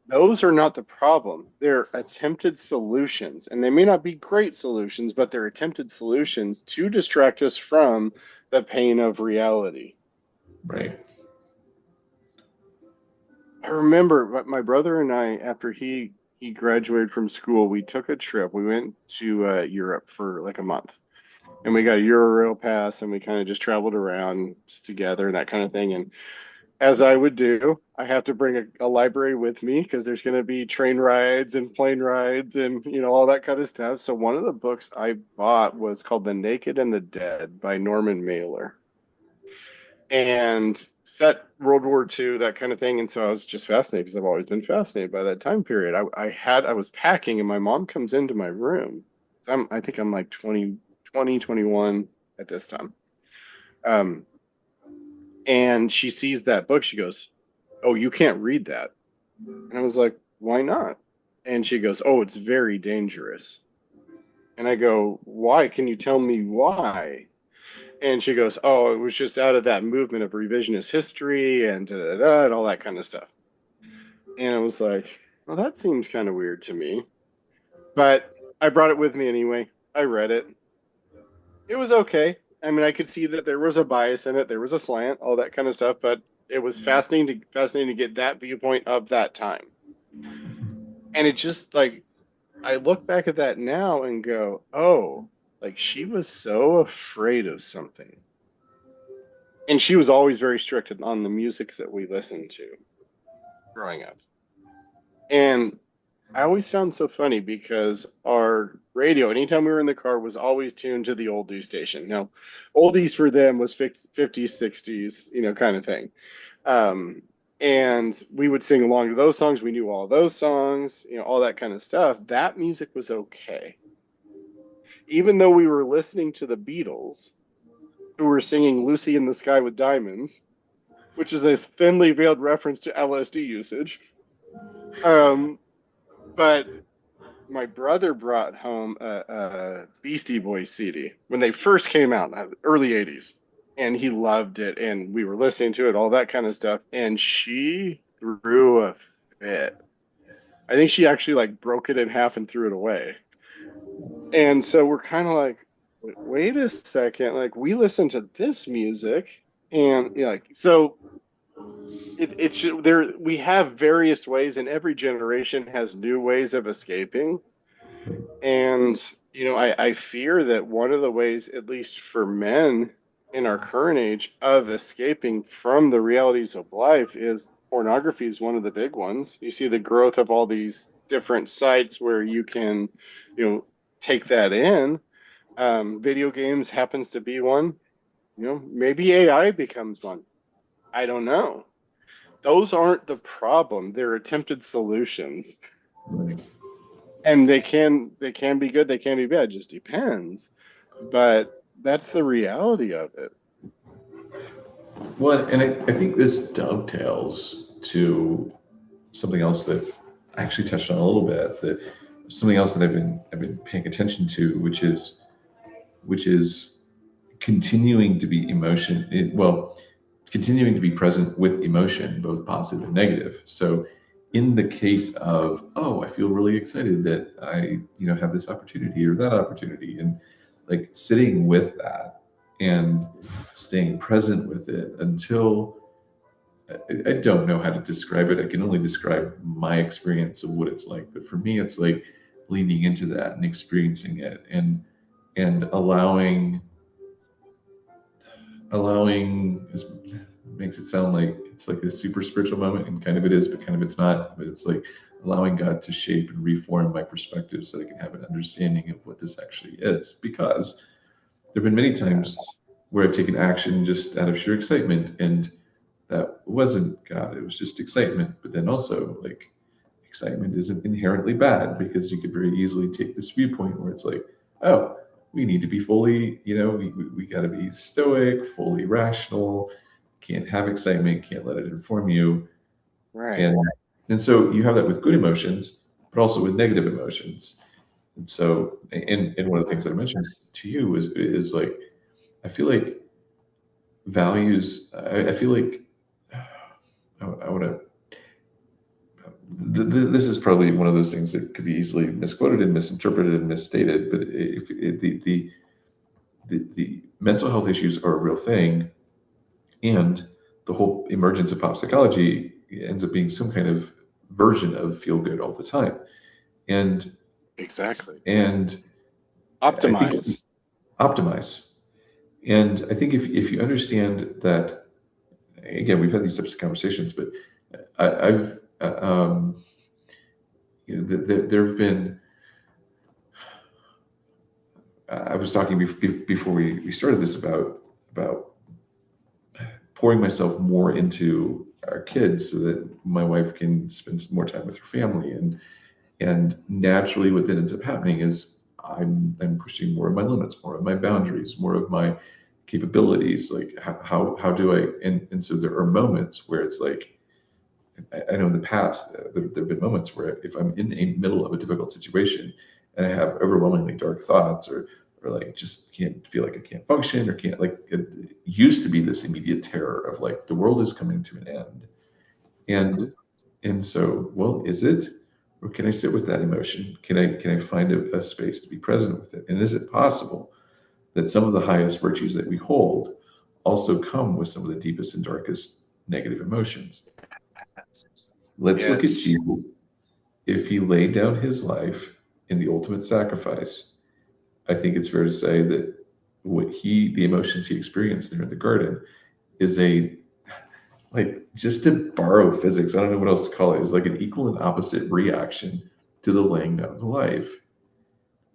[SPEAKER 2] those are not the problem. They're attempted solutions, and they may not be great solutions, but they're attempted solutions to distract us from the pain of reality.
[SPEAKER 1] Right.
[SPEAKER 2] I remember my brother and I, after he graduated from school, we took a trip. We went to Europe for like a month, and we got a Euro pass, and we kind of just traveled around just together and that kind of thing. And as I would do, I have to bring a library with me because there's going to be train rides and plane rides and all that kind of stuff. So one of the books I bought was called The Naked and the Dead by Norman Mailer, and set World War II, that kind of thing. And so I was just fascinated because I've always been fascinated by that time period. I was packing, and my mom comes into my room. So I think I'm like 21 at this time. Um, and she sees that book. She goes, "Oh, you can't read that." And I was like, "Why not?" And she goes, "Oh, it's very dangerous." And I go, "Why? Can you tell me why?" And she goes, "Oh, it was just out of that movement of revisionist history and da, da, da, and all that kind of stuff." And I was like, "Well, that seems kind of weird to me." But I brought it with me anyway. I read it. It was okay. I mean, I could see that there was a bias in it, there was a slant, all that kind of stuff, but it was fascinating to get that viewpoint of that time. And it just like I look back at that now and go, "Oh, like she was so afraid of something." And she was always very strict on the music that we listened to growing up. And I always found so funny because our radio, anytime we were in the car, was always tuned to the oldies station. Now, oldies for them was 50s, 60s, kind of thing. Um, and we would sing along to those songs. We knew all those songs, all that kind of stuff. That music was okay. Even though we were listening to the Beatles, who were singing Lucy in the Sky with Diamonds, which is a thinly veiled reference to LSD usage. Um, but my brother brought home a Beastie Boys CD when they first came out, early 80s. And he loved it. And we were listening to it, all that kind of stuff. And she threw a fit. I think she actually like broke it in half and threw it away. And so we're kind of like, wait a second, like we listen to this music, and like so it should there we have various ways, and every generation has new ways of escaping. And I fear that one of the ways, at least for men in our current age, of escaping from the realities of life is pornography is one of the big ones. You see the growth of all these different sites where you can, you know, take that in. Video games happens to be one. Maybe AI becomes one. I don't know. Those aren't the problem. They're attempted solutions. And they can be good, they can be bad, just depends. But that's the reality of it.
[SPEAKER 1] Well, and I think this dovetails to something else that I actually touched on a little bit. That something else that I've been paying attention to, which is continuing to be continuing to be present with emotion, both positive and negative. So, in the case of, oh, I feel really excited that I have this opportunity or that opportunity, and like sitting with that and staying present with it until I don't know how to describe it. I can only describe my experience of what it's like. But for me, it's like leaning into that and experiencing it, and allowing makes it sound like it's like a super spiritual moment, and kind of it is, but kind of it's not. But it's like allowing God to shape and reform my perspective so that I can have an understanding of what this actually is. Because there have been many times
[SPEAKER 2] Yes.
[SPEAKER 1] where I've taken action just out of sheer excitement, and that wasn't God. It was just excitement. But then also, like, excitement isn't inherently bad, because you could very easily take this viewpoint where it's like, oh, we need to be fully, we got to be stoic, fully rational, can't have excitement, can't let it inform you.
[SPEAKER 2] Right.
[SPEAKER 1] And so you have that with good emotions, but also with negative emotions. And so, and one of the things that I mentioned to you is like, I feel like I feel like I want to this is probably one of those things that could be easily misquoted and misinterpreted and misstated. But the mental health issues are a real thing, and the whole emergence of pop psychology ends up being some kind of version of feel good all the time. And
[SPEAKER 2] Exactly.
[SPEAKER 1] and I think
[SPEAKER 2] Optimize.
[SPEAKER 1] optimize. And I think if you understand that, again, we've had these types of conversations, but I've there have been. I was talking before we started this about pouring myself more into our kids so that my wife can spend more time with her family, and naturally what then ends up happening is I'm pushing more of my limits, more of my boundaries, more of my capabilities. Like how do I, and so there are moments where it's like, I know in the past there have been moments where if I'm in the middle of a difficult situation and I have overwhelmingly dark thoughts, or like just can't feel like I can't function, or can't, like, it used to be this immediate terror of like the world is coming to an end.
[SPEAKER 2] Hmm.
[SPEAKER 1] And so, well, is it, or can I sit with that emotion? Can I find a space to be present with it? And is it possible that some of the highest virtues that we hold also come with some of the deepest and darkest negative emotions? Let's look at
[SPEAKER 2] Yes.
[SPEAKER 1] Jesus. If he laid down his life in the ultimate sacrifice, I think it's fair to say that the emotions he experienced there in the garden is a, like, just to borrow physics, I don't know what else to call it, is like an equal and opposite reaction to the laying down of life.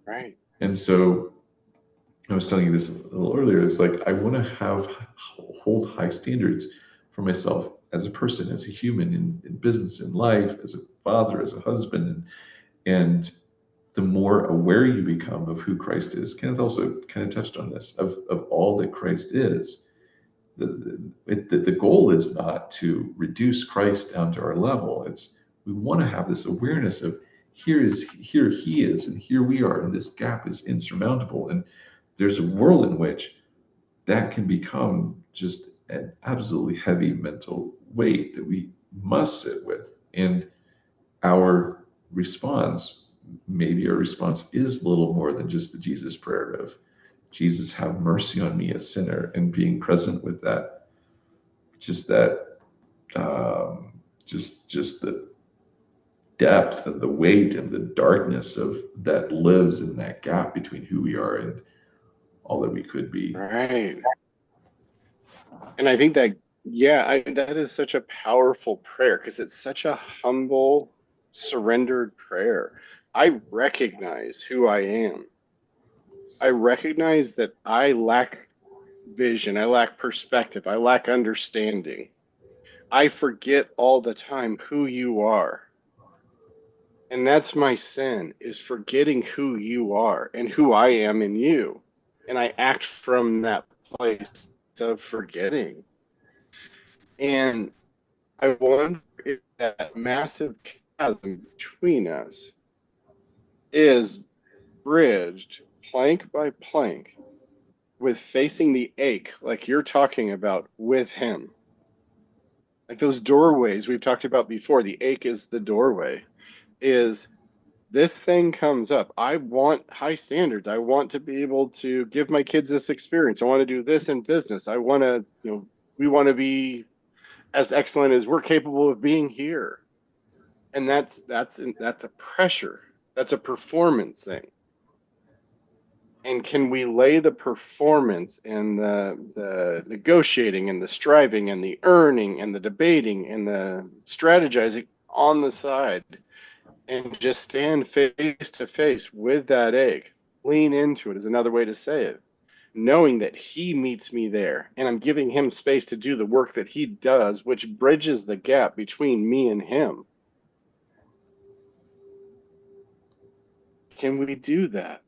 [SPEAKER 2] Right.
[SPEAKER 1] And so I was telling you this a little earlier. It's like I want to hold high standards for myself as a person, as a human, in business, in life, as a father, as a husband, and the more aware you become of who Christ is. Kenneth also kind of touched on this of all that Christ is. The goal is not to reduce Christ down to our level. It's we want to have this awareness of here he is, and here we are, and this gap is insurmountable. And there's a world in which that can become just an absolutely heavy mental weight that we must sit with. And our response, maybe our response is little more than just the Jesus prayer of Jesus, have mercy on me, a sinner, and being present with that, just that, just the depth and the weight and the darkness of that lives in that gap between who we are and all that we could be.
[SPEAKER 2] Right. And I think that, yeah, that is such a powerful prayer because it's such a humble, surrendered prayer. I recognize who I am. I recognize that I lack vision, I lack perspective, I lack understanding. I forget all the time who you are. And that's my sin, is forgetting who you are and who I am in you. And I act from that place of forgetting. And I wonder if that massive chasm between us is bridged plank by plank with facing the ache, like you're talking about, with Him. Like those doorways we've talked about before, the ache is the doorway, is this thing comes up. I want high standards. I want to be able to give my kids this experience. I want to do this in business. I want to, we want to be as excellent as we're capable of being here. And that's a pressure. That's a performance thing. And can we lay the performance and the negotiating and the striving and the earning and the debating and the strategizing on the side and just stand face to face with that egg? Lean into it is another way to say it. Knowing that He meets me there and I'm giving Him space to do the work that He does, which bridges the gap between me and Him. Can we do that?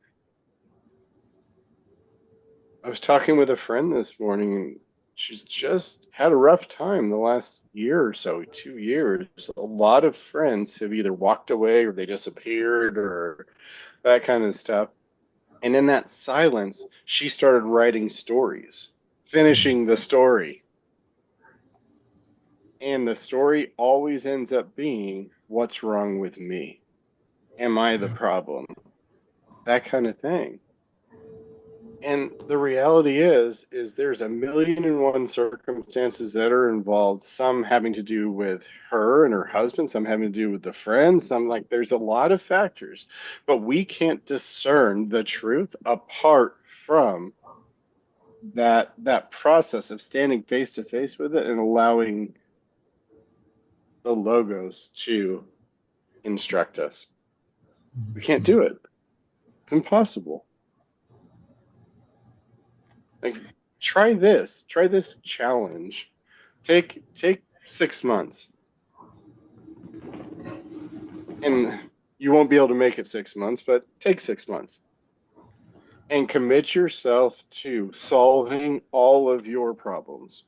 [SPEAKER 2] I was talking with a friend this morning, and she's just had a rough time the last year or so, 2 years. A lot of friends have either walked away or they disappeared or that kind of stuff. And in that silence, she started writing stories, finishing the story. And the story always ends up being, what's wrong with me? Am I the problem? That kind of thing. And the reality is there's a million and one circumstances that are involved, some having to do with her and her husband, some having to do with the friends, some like there's a lot of factors, but we can't discern the truth apart from that process of standing face to face with it and allowing the logos to instruct us. We can't do it. It's impossible. Like try this challenge. Take 6 months. And you won't be able to make it 6 months, but take 6 months. And commit yourself to solving all of your problems.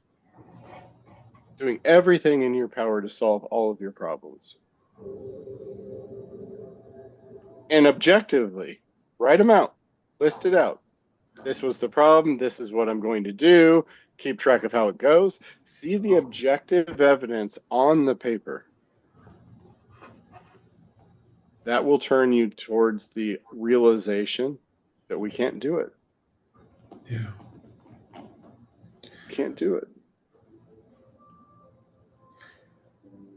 [SPEAKER 2] Doing everything in your power to solve all of your problems. And objectively, write them out. List it out. This was the problem. This is what I'm going to do. Keep track of how it goes. See the objective evidence on the paper. That will turn you towards the realization that we can't do it.
[SPEAKER 1] Yeah.
[SPEAKER 2] Can't do it.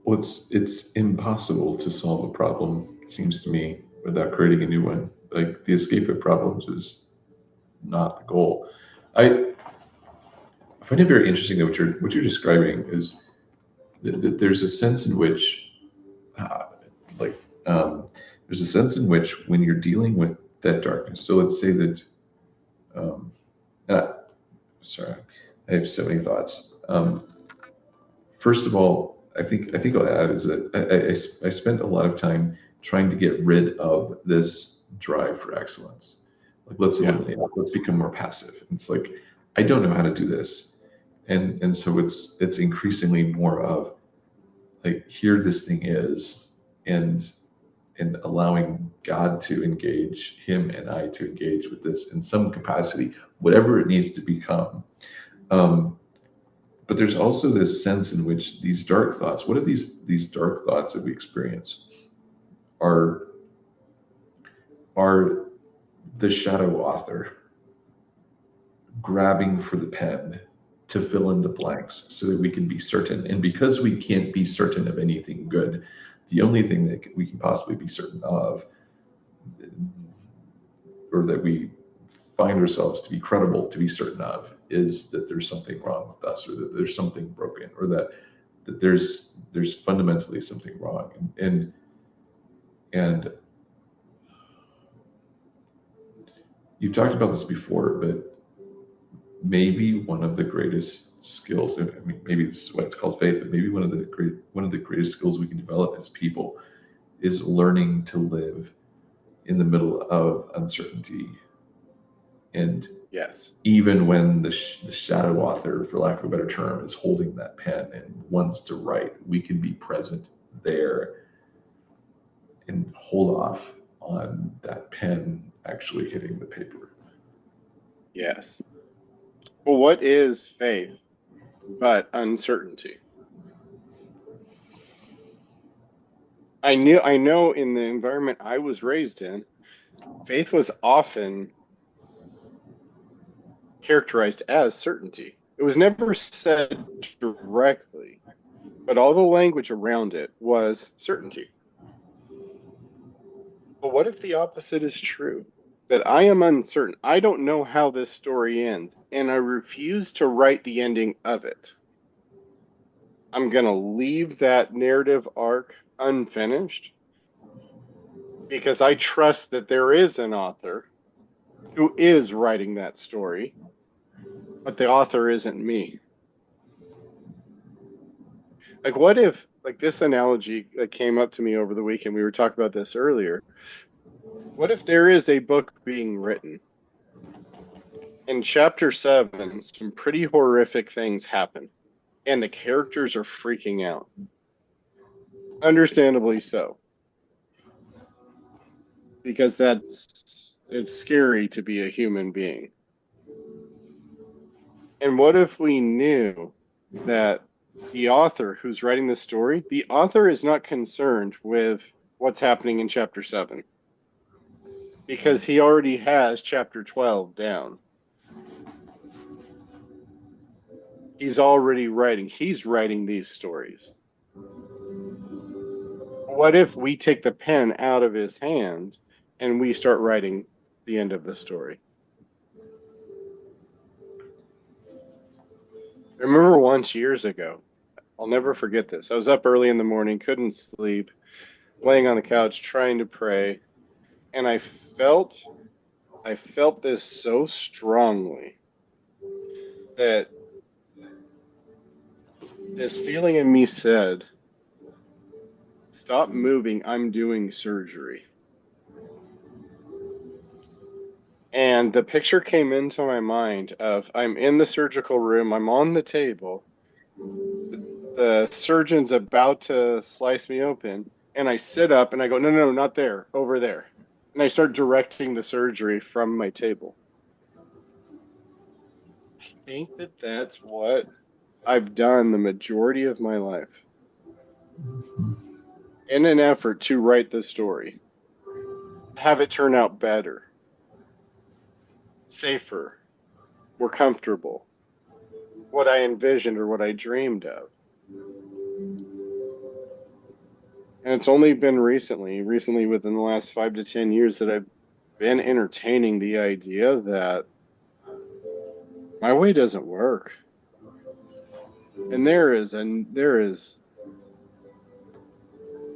[SPEAKER 1] Well, it's impossible to solve a problem, it seems to me, without creating a new one. Like the escape of problems is not the goal. I find it very interesting that what you're describing is that there's a sense in which, uh, like, There's a sense in which when you're dealing with that darkness, so let's say that, um, uh, sorry, I have so many thoughts. First of all, I think I'll add is that I spent a lot of time trying to get rid of this drive for excellence. Like, let's
[SPEAKER 2] Yeah.
[SPEAKER 1] eliminate it. Let's become more passive. It's like, I don't know how to do this, and so it's increasingly more of like, here this thing is, and allowing God to engage, him and I to engage with this in some capacity, whatever it needs to become. Um, but there's also this sense in which these dark thoughts, what if these dark thoughts that we experience are are the shadow author grabbing for the pen to fill in the blanks so that we can be certain. And because we can't be certain of anything good, the only thing that we can possibly be certain of, or that we find ourselves to be credible to be certain of, is that there's something wrong with us, or that there's something broken, or that there's fundamentally something wrong. And you've talked about this before, but maybe one of the greatest skills, and I mean, maybe this is why it's called faith, but maybe one of the greatest skills we can develop as people is learning to live in the middle of uncertainty. And
[SPEAKER 2] Yes.
[SPEAKER 1] even when the shadow author, for lack of a better term, is holding that pen and wants to write, we can be present there and hold off on that pen actually hitting the paper.
[SPEAKER 2] Yes. Well, what is faith but uncertainty? I know in the environment I was raised in, faith was often characterized as certainty. It was never said directly, but all the language around it was certainty. But what if the opposite is true? That I am uncertain. I don't know how this story ends, and I refuse to write the ending of it. I'm going to leave that narrative arc unfinished because I trust that there is an author who is writing that story, but the author isn't me. Like, what if, like, this analogy that came up to me over the weekend, we were talking about this earlier. What if there is a book being written? In chapter 7, some pretty horrific things happen, and the characters are freaking out. Understandably so, because it's scary to be a human being. And what if we knew that the author who's writing the story, the author is not concerned with what's happening in chapter 7 because he already has chapter 12 down. He's writing these stories. What if we take the pen out of his hand and we start writing the end of the story? I remember once years ago, I'll never forget this. I was up early in the morning, couldn't sleep, laying on the couch trying to pray, and I felt this so strongly that this feeling in me said, "Stop moving, I'm doing surgery." And the picture came into my mind of I'm in the surgical room, I'm on the table, the surgeon's about to slice me open, and I sit up and I go, no, no, no, not there, over there. And I start directing the surgery from my table. I think that that's what I've done the majority of my life in an effort to write the story, have it turn out better, safer, more comfortable, what I envisioned or what I dreamed of. And it's only been recently within the last 5 to 10 years, that I've been entertaining the idea that my way doesn't work. And there is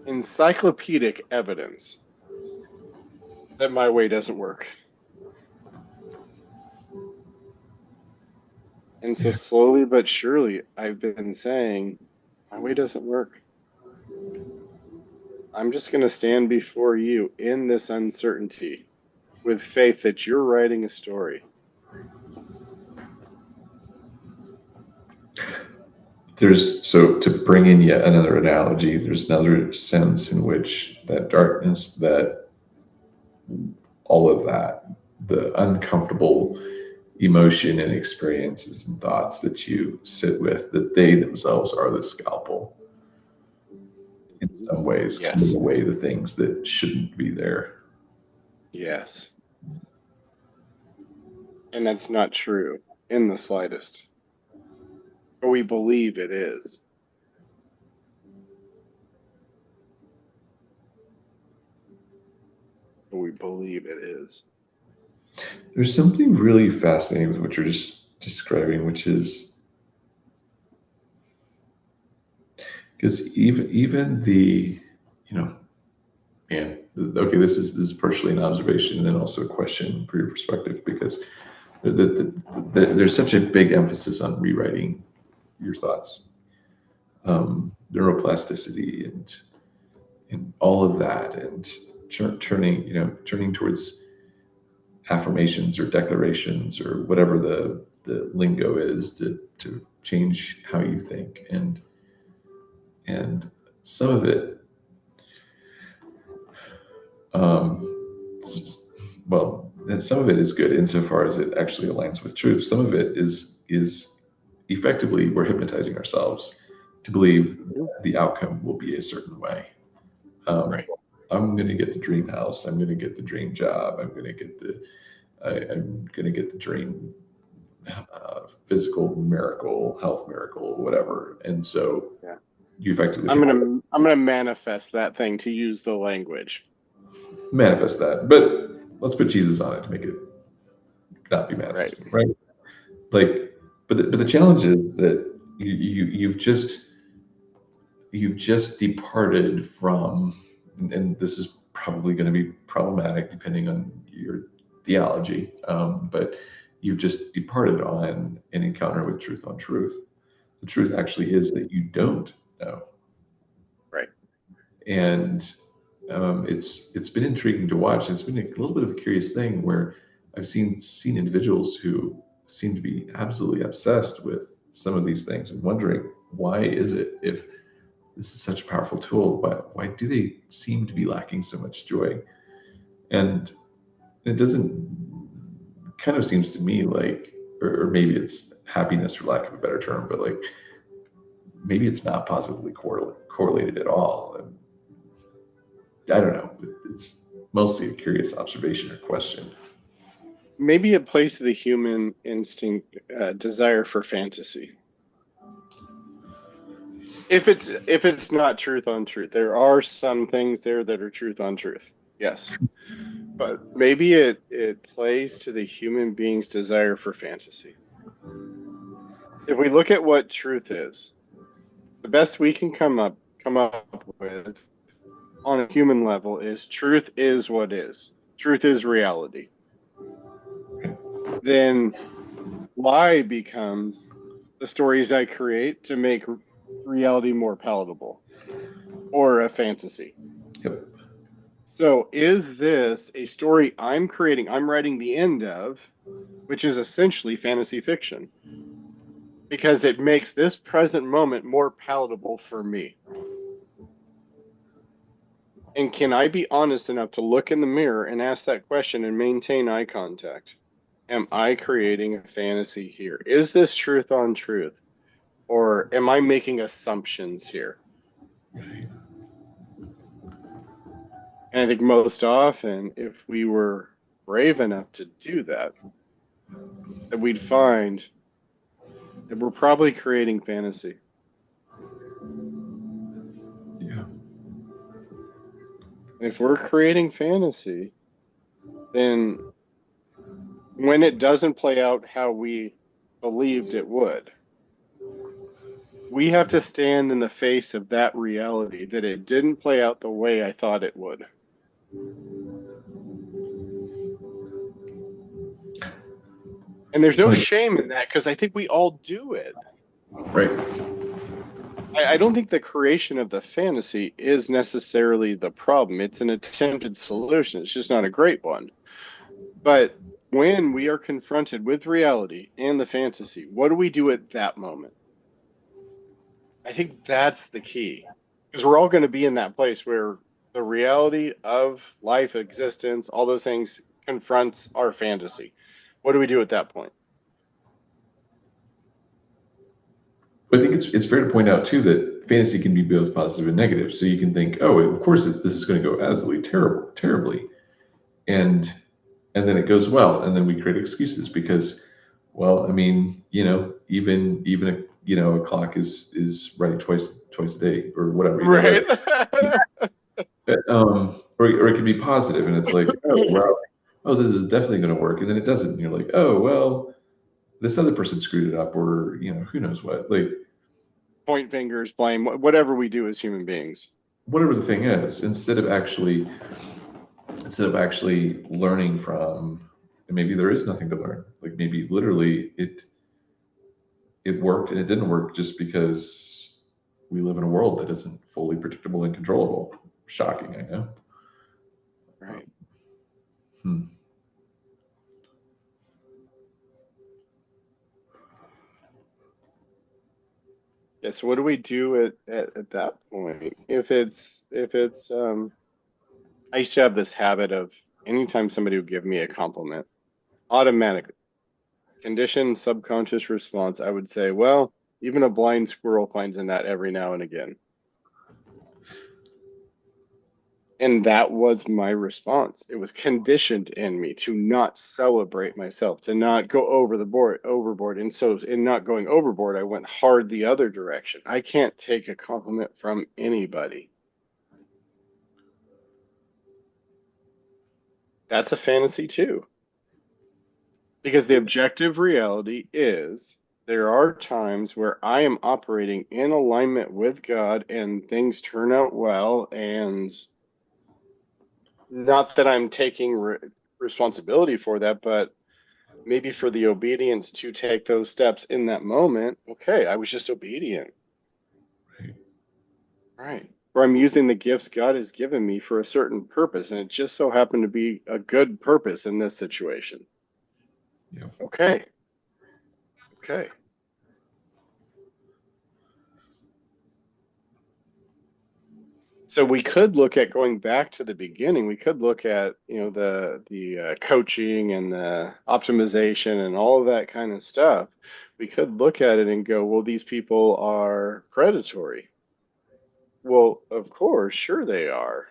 [SPEAKER 2] encyclopedic evidence that my way doesn't work. And so
[SPEAKER 1] Yeah.
[SPEAKER 2] slowly but surely, I've been saying, my way doesn't work. I'm just going to stand before you in this uncertainty with faith that you're writing a story.
[SPEAKER 1] There's so to bring in yet another analogy, there's another sense in which that darkness, that all of that, the uncomfortable emotion and experiences and thoughts that you sit with, that they themselves are the scalpel in some ways, cutting
[SPEAKER 2] Yes.
[SPEAKER 1] away the things that shouldn't be there.
[SPEAKER 2] Yes. And that's not true in the slightest. But we believe it is. But we believe it is.
[SPEAKER 1] There's something really fascinating with what you're just describing, which is because even the, you know, and okay, this is partially an observation and also a question for your perspective, because there's such a big emphasis on rewriting your thoughts, neuroplasticity, and all of that, and turning towards affirmations or declarations or whatever the lingo is to change how you think, and some of it, um, well, some of it is good insofar as it actually aligns with truth. Some of it is effectively we're hypnotizing ourselves to believe the outcome will be a certain way. Um,
[SPEAKER 2] Right.
[SPEAKER 1] I'm going to get the dream house. I'm going to get the dream job. I'm going to get the dream physical miracle, health miracle, whatever. And so
[SPEAKER 2] Yeah.
[SPEAKER 1] you effectively
[SPEAKER 2] I'm gonna manifest that thing, to use the language.
[SPEAKER 1] manifest that. But let's put Jesus on it to make it not be
[SPEAKER 2] Right.
[SPEAKER 1] manifesting, right? Like, but the challenge is that you've just departed from, and this is probably going to be problematic depending on your theology, but you've just departed on an encounter with truth on truth. The truth actually is that you don't know,
[SPEAKER 2] Right.
[SPEAKER 1] and it's been intriguing to watch. It's been a little bit of a curious thing where I've seen individuals who seem to be absolutely obsessed with some of these things and wondering why is it, if this is such a powerful tool, why do they seem to be lacking so much joy? And it doesn't, kind of seems to me like, or maybe it's happiness for lack of a better term, but like maybe it's not positively correlated at all. And I don't know. It's mostly a curious observation or question.
[SPEAKER 2] Maybe it plays to the human instinct, desire for fantasy. If it's not truth on truth, there are some things there that are truth on truth. Yes. But maybe it plays to the human being's desire for fantasy. If we look at what truth is, the best we can come up with on a human level is truth is what is. Truth is reality. Then lie becomes the stories I create to make reality more palatable, or a fantasy.
[SPEAKER 1] Yep.
[SPEAKER 2] So is this a story I'm creating, I'm writing the end of, which is essentially fantasy fiction, because it makes this present moment more palatable for me? And can I be honest enough to look in the mirror and ask that question and maintain eye contact? Am I creating a fantasy here? Is this truth on truth? Or am I making assumptions here?
[SPEAKER 1] Right.
[SPEAKER 2] And I think most often, if we were brave enough to do that, that we'd find that we're probably creating fantasy.
[SPEAKER 1] Yeah.
[SPEAKER 2] And if we're creating fantasy, then when it doesn't play out how we believed it would, we have to stand in the face of that reality that it didn't play out the way I thought it would. And there's no
[SPEAKER 1] Like,
[SPEAKER 2] shame in that because I think we all do it.
[SPEAKER 1] right.
[SPEAKER 2] I don't think the creation of the fantasy is necessarily the problem. It's an attempted solution. It's just not a great one. But when we are confronted with reality and the fantasy, what do we do at that moment? I think that's the key. Because we're all going to be in that place where the reality of life, existence, all those things confronts our fantasy. What do we do at that point?
[SPEAKER 1] But I think it's fair to point out too that fantasy can be both positive and negative. So you can think, oh, of course this is going to go absolutely terribly, and then it goes well, and then we create excuses because, well, I mean, even a a clock is right twice a day or whatever,
[SPEAKER 2] Right.
[SPEAKER 1] or it can be positive, and it's like, oh wow, oh this is definitely going to work, and then it doesn't, and you're like, oh well, this other person screwed it up, or who knows what, like
[SPEAKER 2] Point fingers, blame, whatever we do as human beings.
[SPEAKER 1] whatever the thing is, instead of actually learning from, and maybe there is nothing to learn, like maybe literally it worked and it didn't work just because we live in a world that isn't fully predictable and controllable. Shocking, I know.
[SPEAKER 2] Right.
[SPEAKER 1] Hmm.
[SPEAKER 2] Yeah, so what do we do at that point? If it's I used to have this habit of anytime somebody would give me a compliment, automatic conditioned subconscious response, I would say, well, even a blind squirrel finds a nut every now and again. And that was my response. It was conditioned in me to not celebrate myself, to not go overboard. And so in not going overboard, I went hard the other direction. I can't take a compliment from anybody. That's a fantasy too. Because the objective reality is there are times where I am operating in alignment with God and things turn out well. And not that I'm taking responsibility for that, but maybe for the obedience to take those steps in that moment. Okay, I was just obedient.
[SPEAKER 1] Right.
[SPEAKER 2] Right. Or I'm using the gifts God has given me for a certain purpose, and it just so happened to be a good purpose in this situation.
[SPEAKER 1] Yeah.
[SPEAKER 2] Okay. Okay. So we could look at going back to the beginning. We could look at, the coaching and the optimization and all of that kind of stuff. We could look at it and go, well, these people are predatory. Well, of course, sure they are.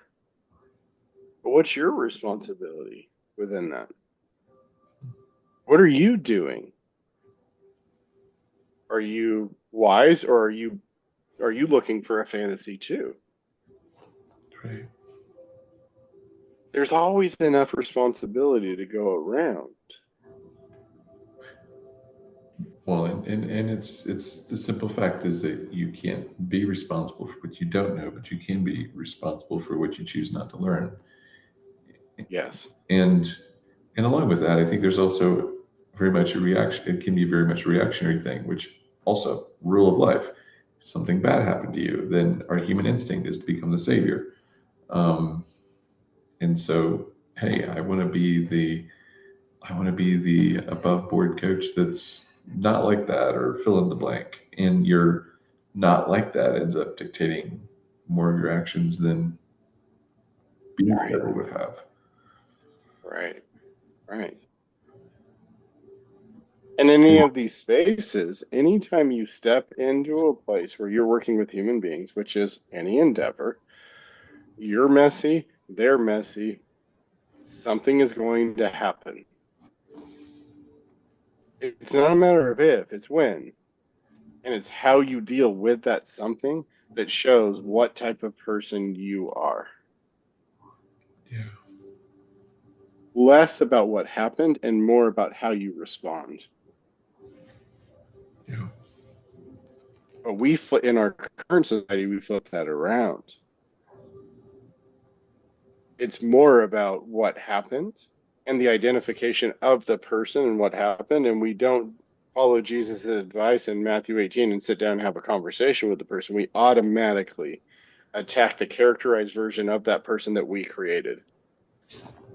[SPEAKER 2] But what's your responsibility within that? What are you doing? Are you wise or are you looking for a fantasy too?
[SPEAKER 1] Right.
[SPEAKER 2] There's always enough responsibility to go around.
[SPEAKER 1] Well, and it's the simple fact is that you can't be responsible for what you don't know, but you can be responsible for what you choose not to learn.
[SPEAKER 2] Yes.
[SPEAKER 1] And along with that, I think there's also very much a reaction. It can be very much a reactionary thing, which also rule of life. If something bad happened to you, then our human instinct is to become the savior. Um, and so, hey, I want to be the above board coach that's not like that, or fill in the blank. And your not like that ends up dictating more of your actions than being
[SPEAKER 2] Right.
[SPEAKER 1] better would have.
[SPEAKER 2] Right. Right. And any of these spaces, anytime you step into a place where you're working with human beings, which is any endeavor, you're messy, they're messy, something is going to happen. It's not a matter of if, it's when. And it's how you deal with that something that shows what type of person you are.
[SPEAKER 1] Yeah,
[SPEAKER 2] Less about what happened and more about how you respond.
[SPEAKER 1] yeah,
[SPEAKER 2] But in our current society, we flip that around. It's more about what happened and the identification of the person and what happened, and we don't follow Jesus' advice in Matthew 18 and sit down and have a conversation with the person, we automatically attack the characterized version of that person that we created.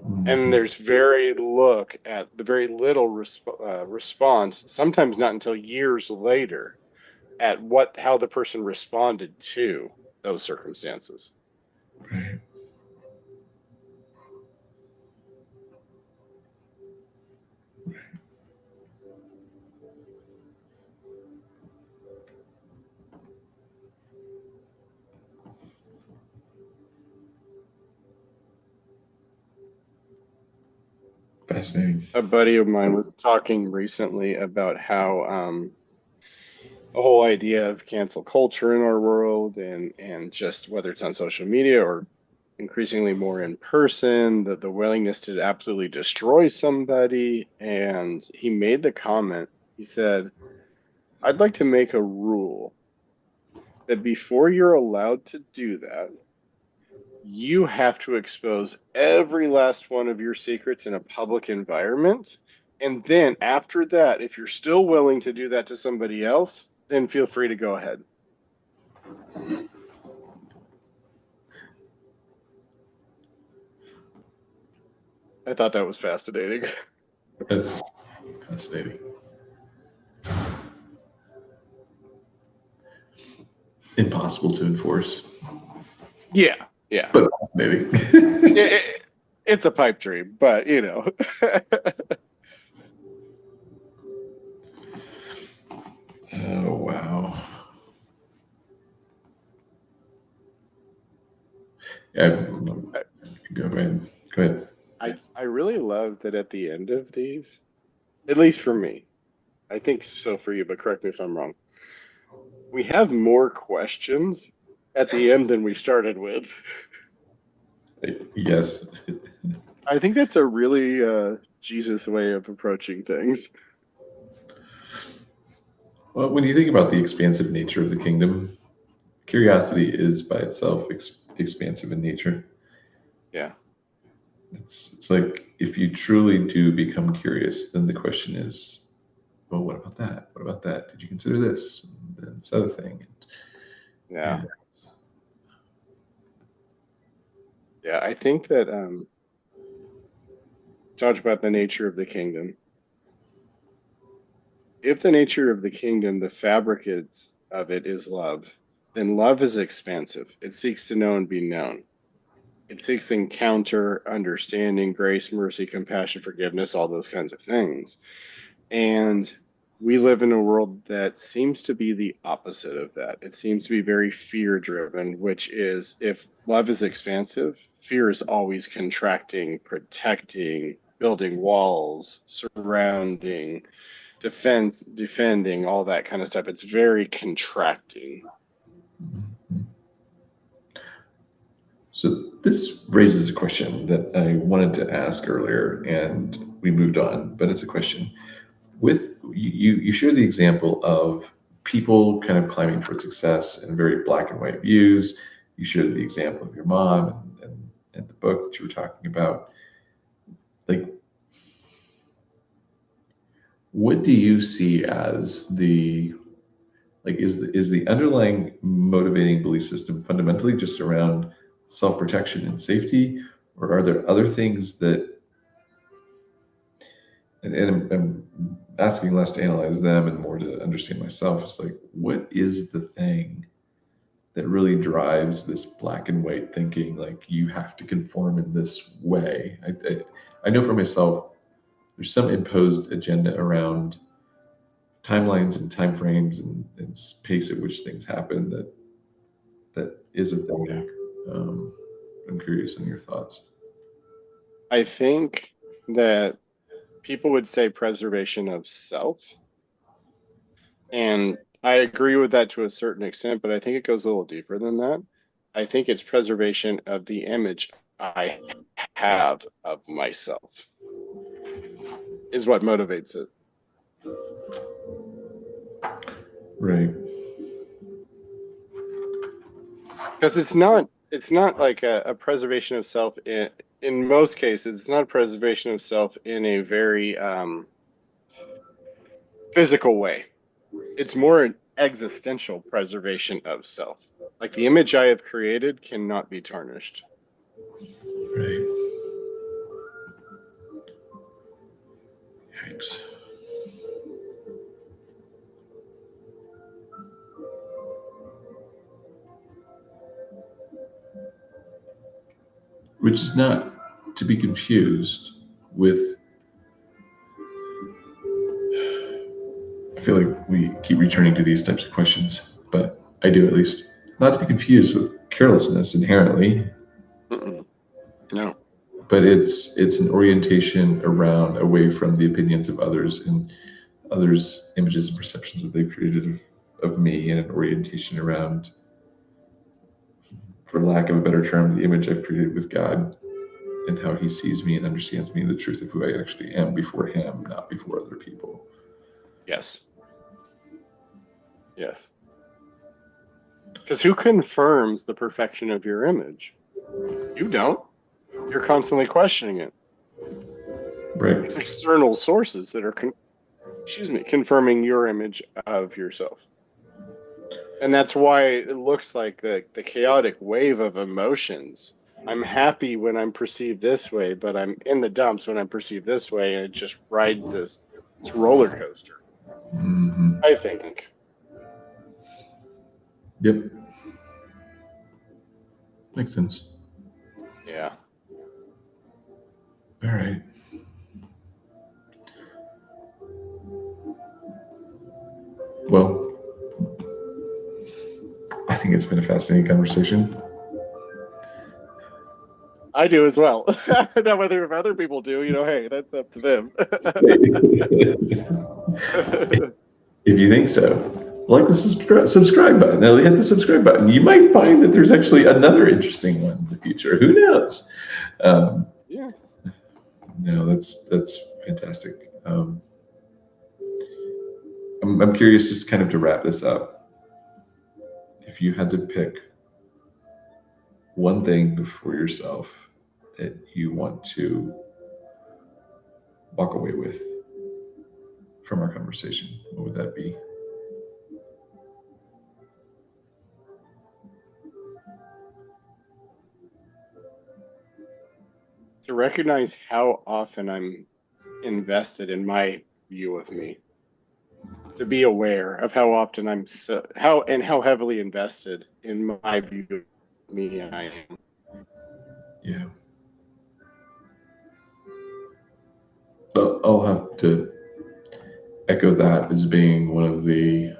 [SPEAKER 2] And
[SPEAKER 1] Mhm.
[SPEAKER 2] there's very little response, sometimes not until years later, at how the person responded to those circumstances.
[SPEAKER 1] Right. Fascinating.
[SPEAKER 2] A buddy of mine was talking recently about how the whole idea of cancel culture in our world, and just whether it's on social media or increasingly more in person, the willingness to absolutely destroy somebody. And he made the comment, he said, I'd like to make a rule that before you're allowed to do that, you have to expose every last one of your secrets in a public environment. And then after that, if you're still willing to do that to somebody else, then feel free to go ahead. I thought that was fascinating.
[SPEAKER 1] That's fascinating. Impossible to enforce,
[SPEAKER 2] Yeah, yeah.
[SPEAKER 1] but fascinating.
[SPEAKER 2] It, it, it's a pipe dream, but
[SPEAKER 1] Oh, wow. Yeah, go ahead. Go ahead.
[SPEAKER 2] I really love that at the end of these, at least for me, I think so for you, but correct me if I'm wrong. We have more questions at the end than we started with.
[SPEAKER 1] Yes.
[SPEAKER 2] I think that's a really Jesus way of approaching things.
[SPEAKER 1] Well, when you think about the expansive nature of the kingdom, curiosity is by itself expansive in nature.
[SPEAKER 2] Yeah.
[SPEAKER 1] It's like if you truly do become curious, then the question is, well, what about that? What about that? Did you consider this? And then this other thing.
[SPEAKER 2] Yeah.
[SPEAKER 1] And
[SPEAKER 2] Yeah. I think that talk about the nature of the kingdom. If the nature of the kingdom, the fabric of it is love, then love is expansive. It seeks to know and be known. It seeks encounter, understanding, grace, mercy, compassion, forgiveness, all those kinds of things. And we live in a world that seems to be the opposite of that. It seems to be very fear driven, which is if love is expansive, fear is always contracting, protecting, building walls, surrounding, defending, all that kind of stuff. It's very contracting.
[SPEAKER 1] so this raises a question that I wanted to ask earlier, and we moved on, but it's a question. With you share the example of people kind of climbing for success and very black and white views. You shared the example of your mom and the book that you were talking about. Like, what do you see as the is the underlying motivating belief system fundamentally just around self-protection and safety, or are there other things that and I'm asking less to analyze them and more to understand myself. It's like, what is the thing that really drives this black and white thinking? Like, you have to conform in this way. I know for myself, there's some imposed agenda around timelines and timeframes and pace at which things happen that is a
[SPEAKER 2] Yeah.
[SPEAKER 1] thing. Um, I'm curious on your thoughts.
[SPEAKER 2] I think that people would say preservation of self. And I agree with that to a certain extent, but I think it goes a little deeper than that. I think it's preservation of the image I have of myself is what motivates it.
[SPEAKER 1] Right.
[SPEAKER 2] Because it's not like a preservation of self in most cases, it's not a preservation of self in a very physical way. It's more an existential preservation of self. Like the image I have created cannot be tarnished.
[SPEAKER 1] Right. Yikes. Which is not to be confused with, I feel like we keep returning to these types of questions, but I do at least, not to be confused with carelessness inherently,
[SPEAKER 2] Mm-mm. No.
[SPEAKER 1] but it's an orientation around away from the opinions of others and others' images and perceptions that they've created of me, and an orientation around, for lack of a better term, the image I've created with God and how he sees me and understands me, the truth of who I actually am before him, not before other people.
[SPEAKER 2] Yes. Yes. Because who confirms the perfection of your image? You don't. You're constantly questioning it.
[SPEAKER 1] Right.
[SPEAKER 2] It's external sources that are, confirming your image of yourself. And that's why it looks like the chaotic wave of emotions. I'm happy when I'm perceived this way, but I'm in the dumps when I'm perceived this way, and it just rides this roller coaster,
[SPEAKER 1] Mm-hmm.
[SPEAKER 2] I think.
[SPEAKER 1] Yep. Makes sense.
[SPEAKER 2] Yeah.
[SPEAKER 1] All right. Well, I think it's been a fascinating conversation.
[SPEAKER 2] I do as well. Now, whether if other people do, hey, that's up to them.
[SPEAKER 1] If you think so, like the subscribe button. Now hit the subscribe button. You might find that there's actually another interesting one in the future. Who knows?
[SPEAKER 2] Yeah.
[SPEAKER 1] No, that's fantastic. I'm curious, just kind of to wrap this up. If you had to pick one thing for yourself that you want to walk away with from our conversation, what would that be?
[SPEAKER 2] To recognize how often I'm invested in my view of me, to be aware of how often how heavily invested in my view of me I am.
[SPEAKER 1] Yeah. I'll have to echo that as being one of the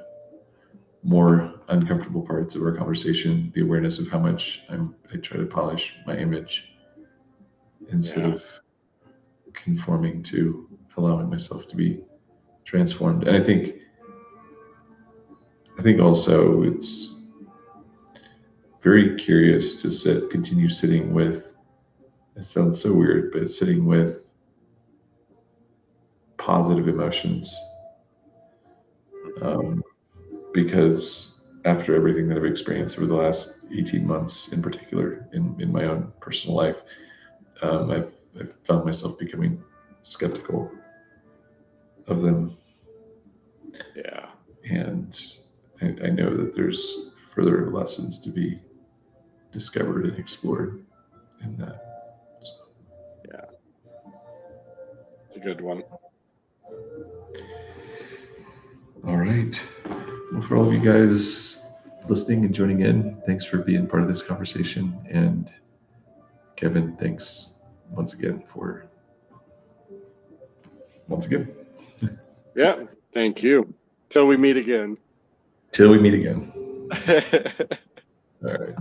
[SPEAKER 1] more uncomfortable parts of our conversation, the awareness of how much I try to polish my image instead
[SPEAKER 2] Yeah.
[SPEAKER 1] of conforming to allowing myself to be transformed. And I think also it's very curious to continue sitting with, it sounds so weird, but sitting with positive emotions. Um, because after everything that I've experienced over the last 18 months, in particular, in my own personal life, I've found myself becoming skeptical of them.
[SPEAKER 2] Yeah.
[SPEAKER 1] And I know that there's further lessons to be discovered and explored in that. So,
[SPEAKER 2] Yeah. It's a good one.
[SPEAKER 1] all right. Well, for all of you guys listening and joining in, thanks for being part of this conversation. And Kevin, thanks once again for once again.
[SPEAKER 2] Yeah. Thank you. Till we meet again.
[SPEAKER 1] Till we meet again. All right.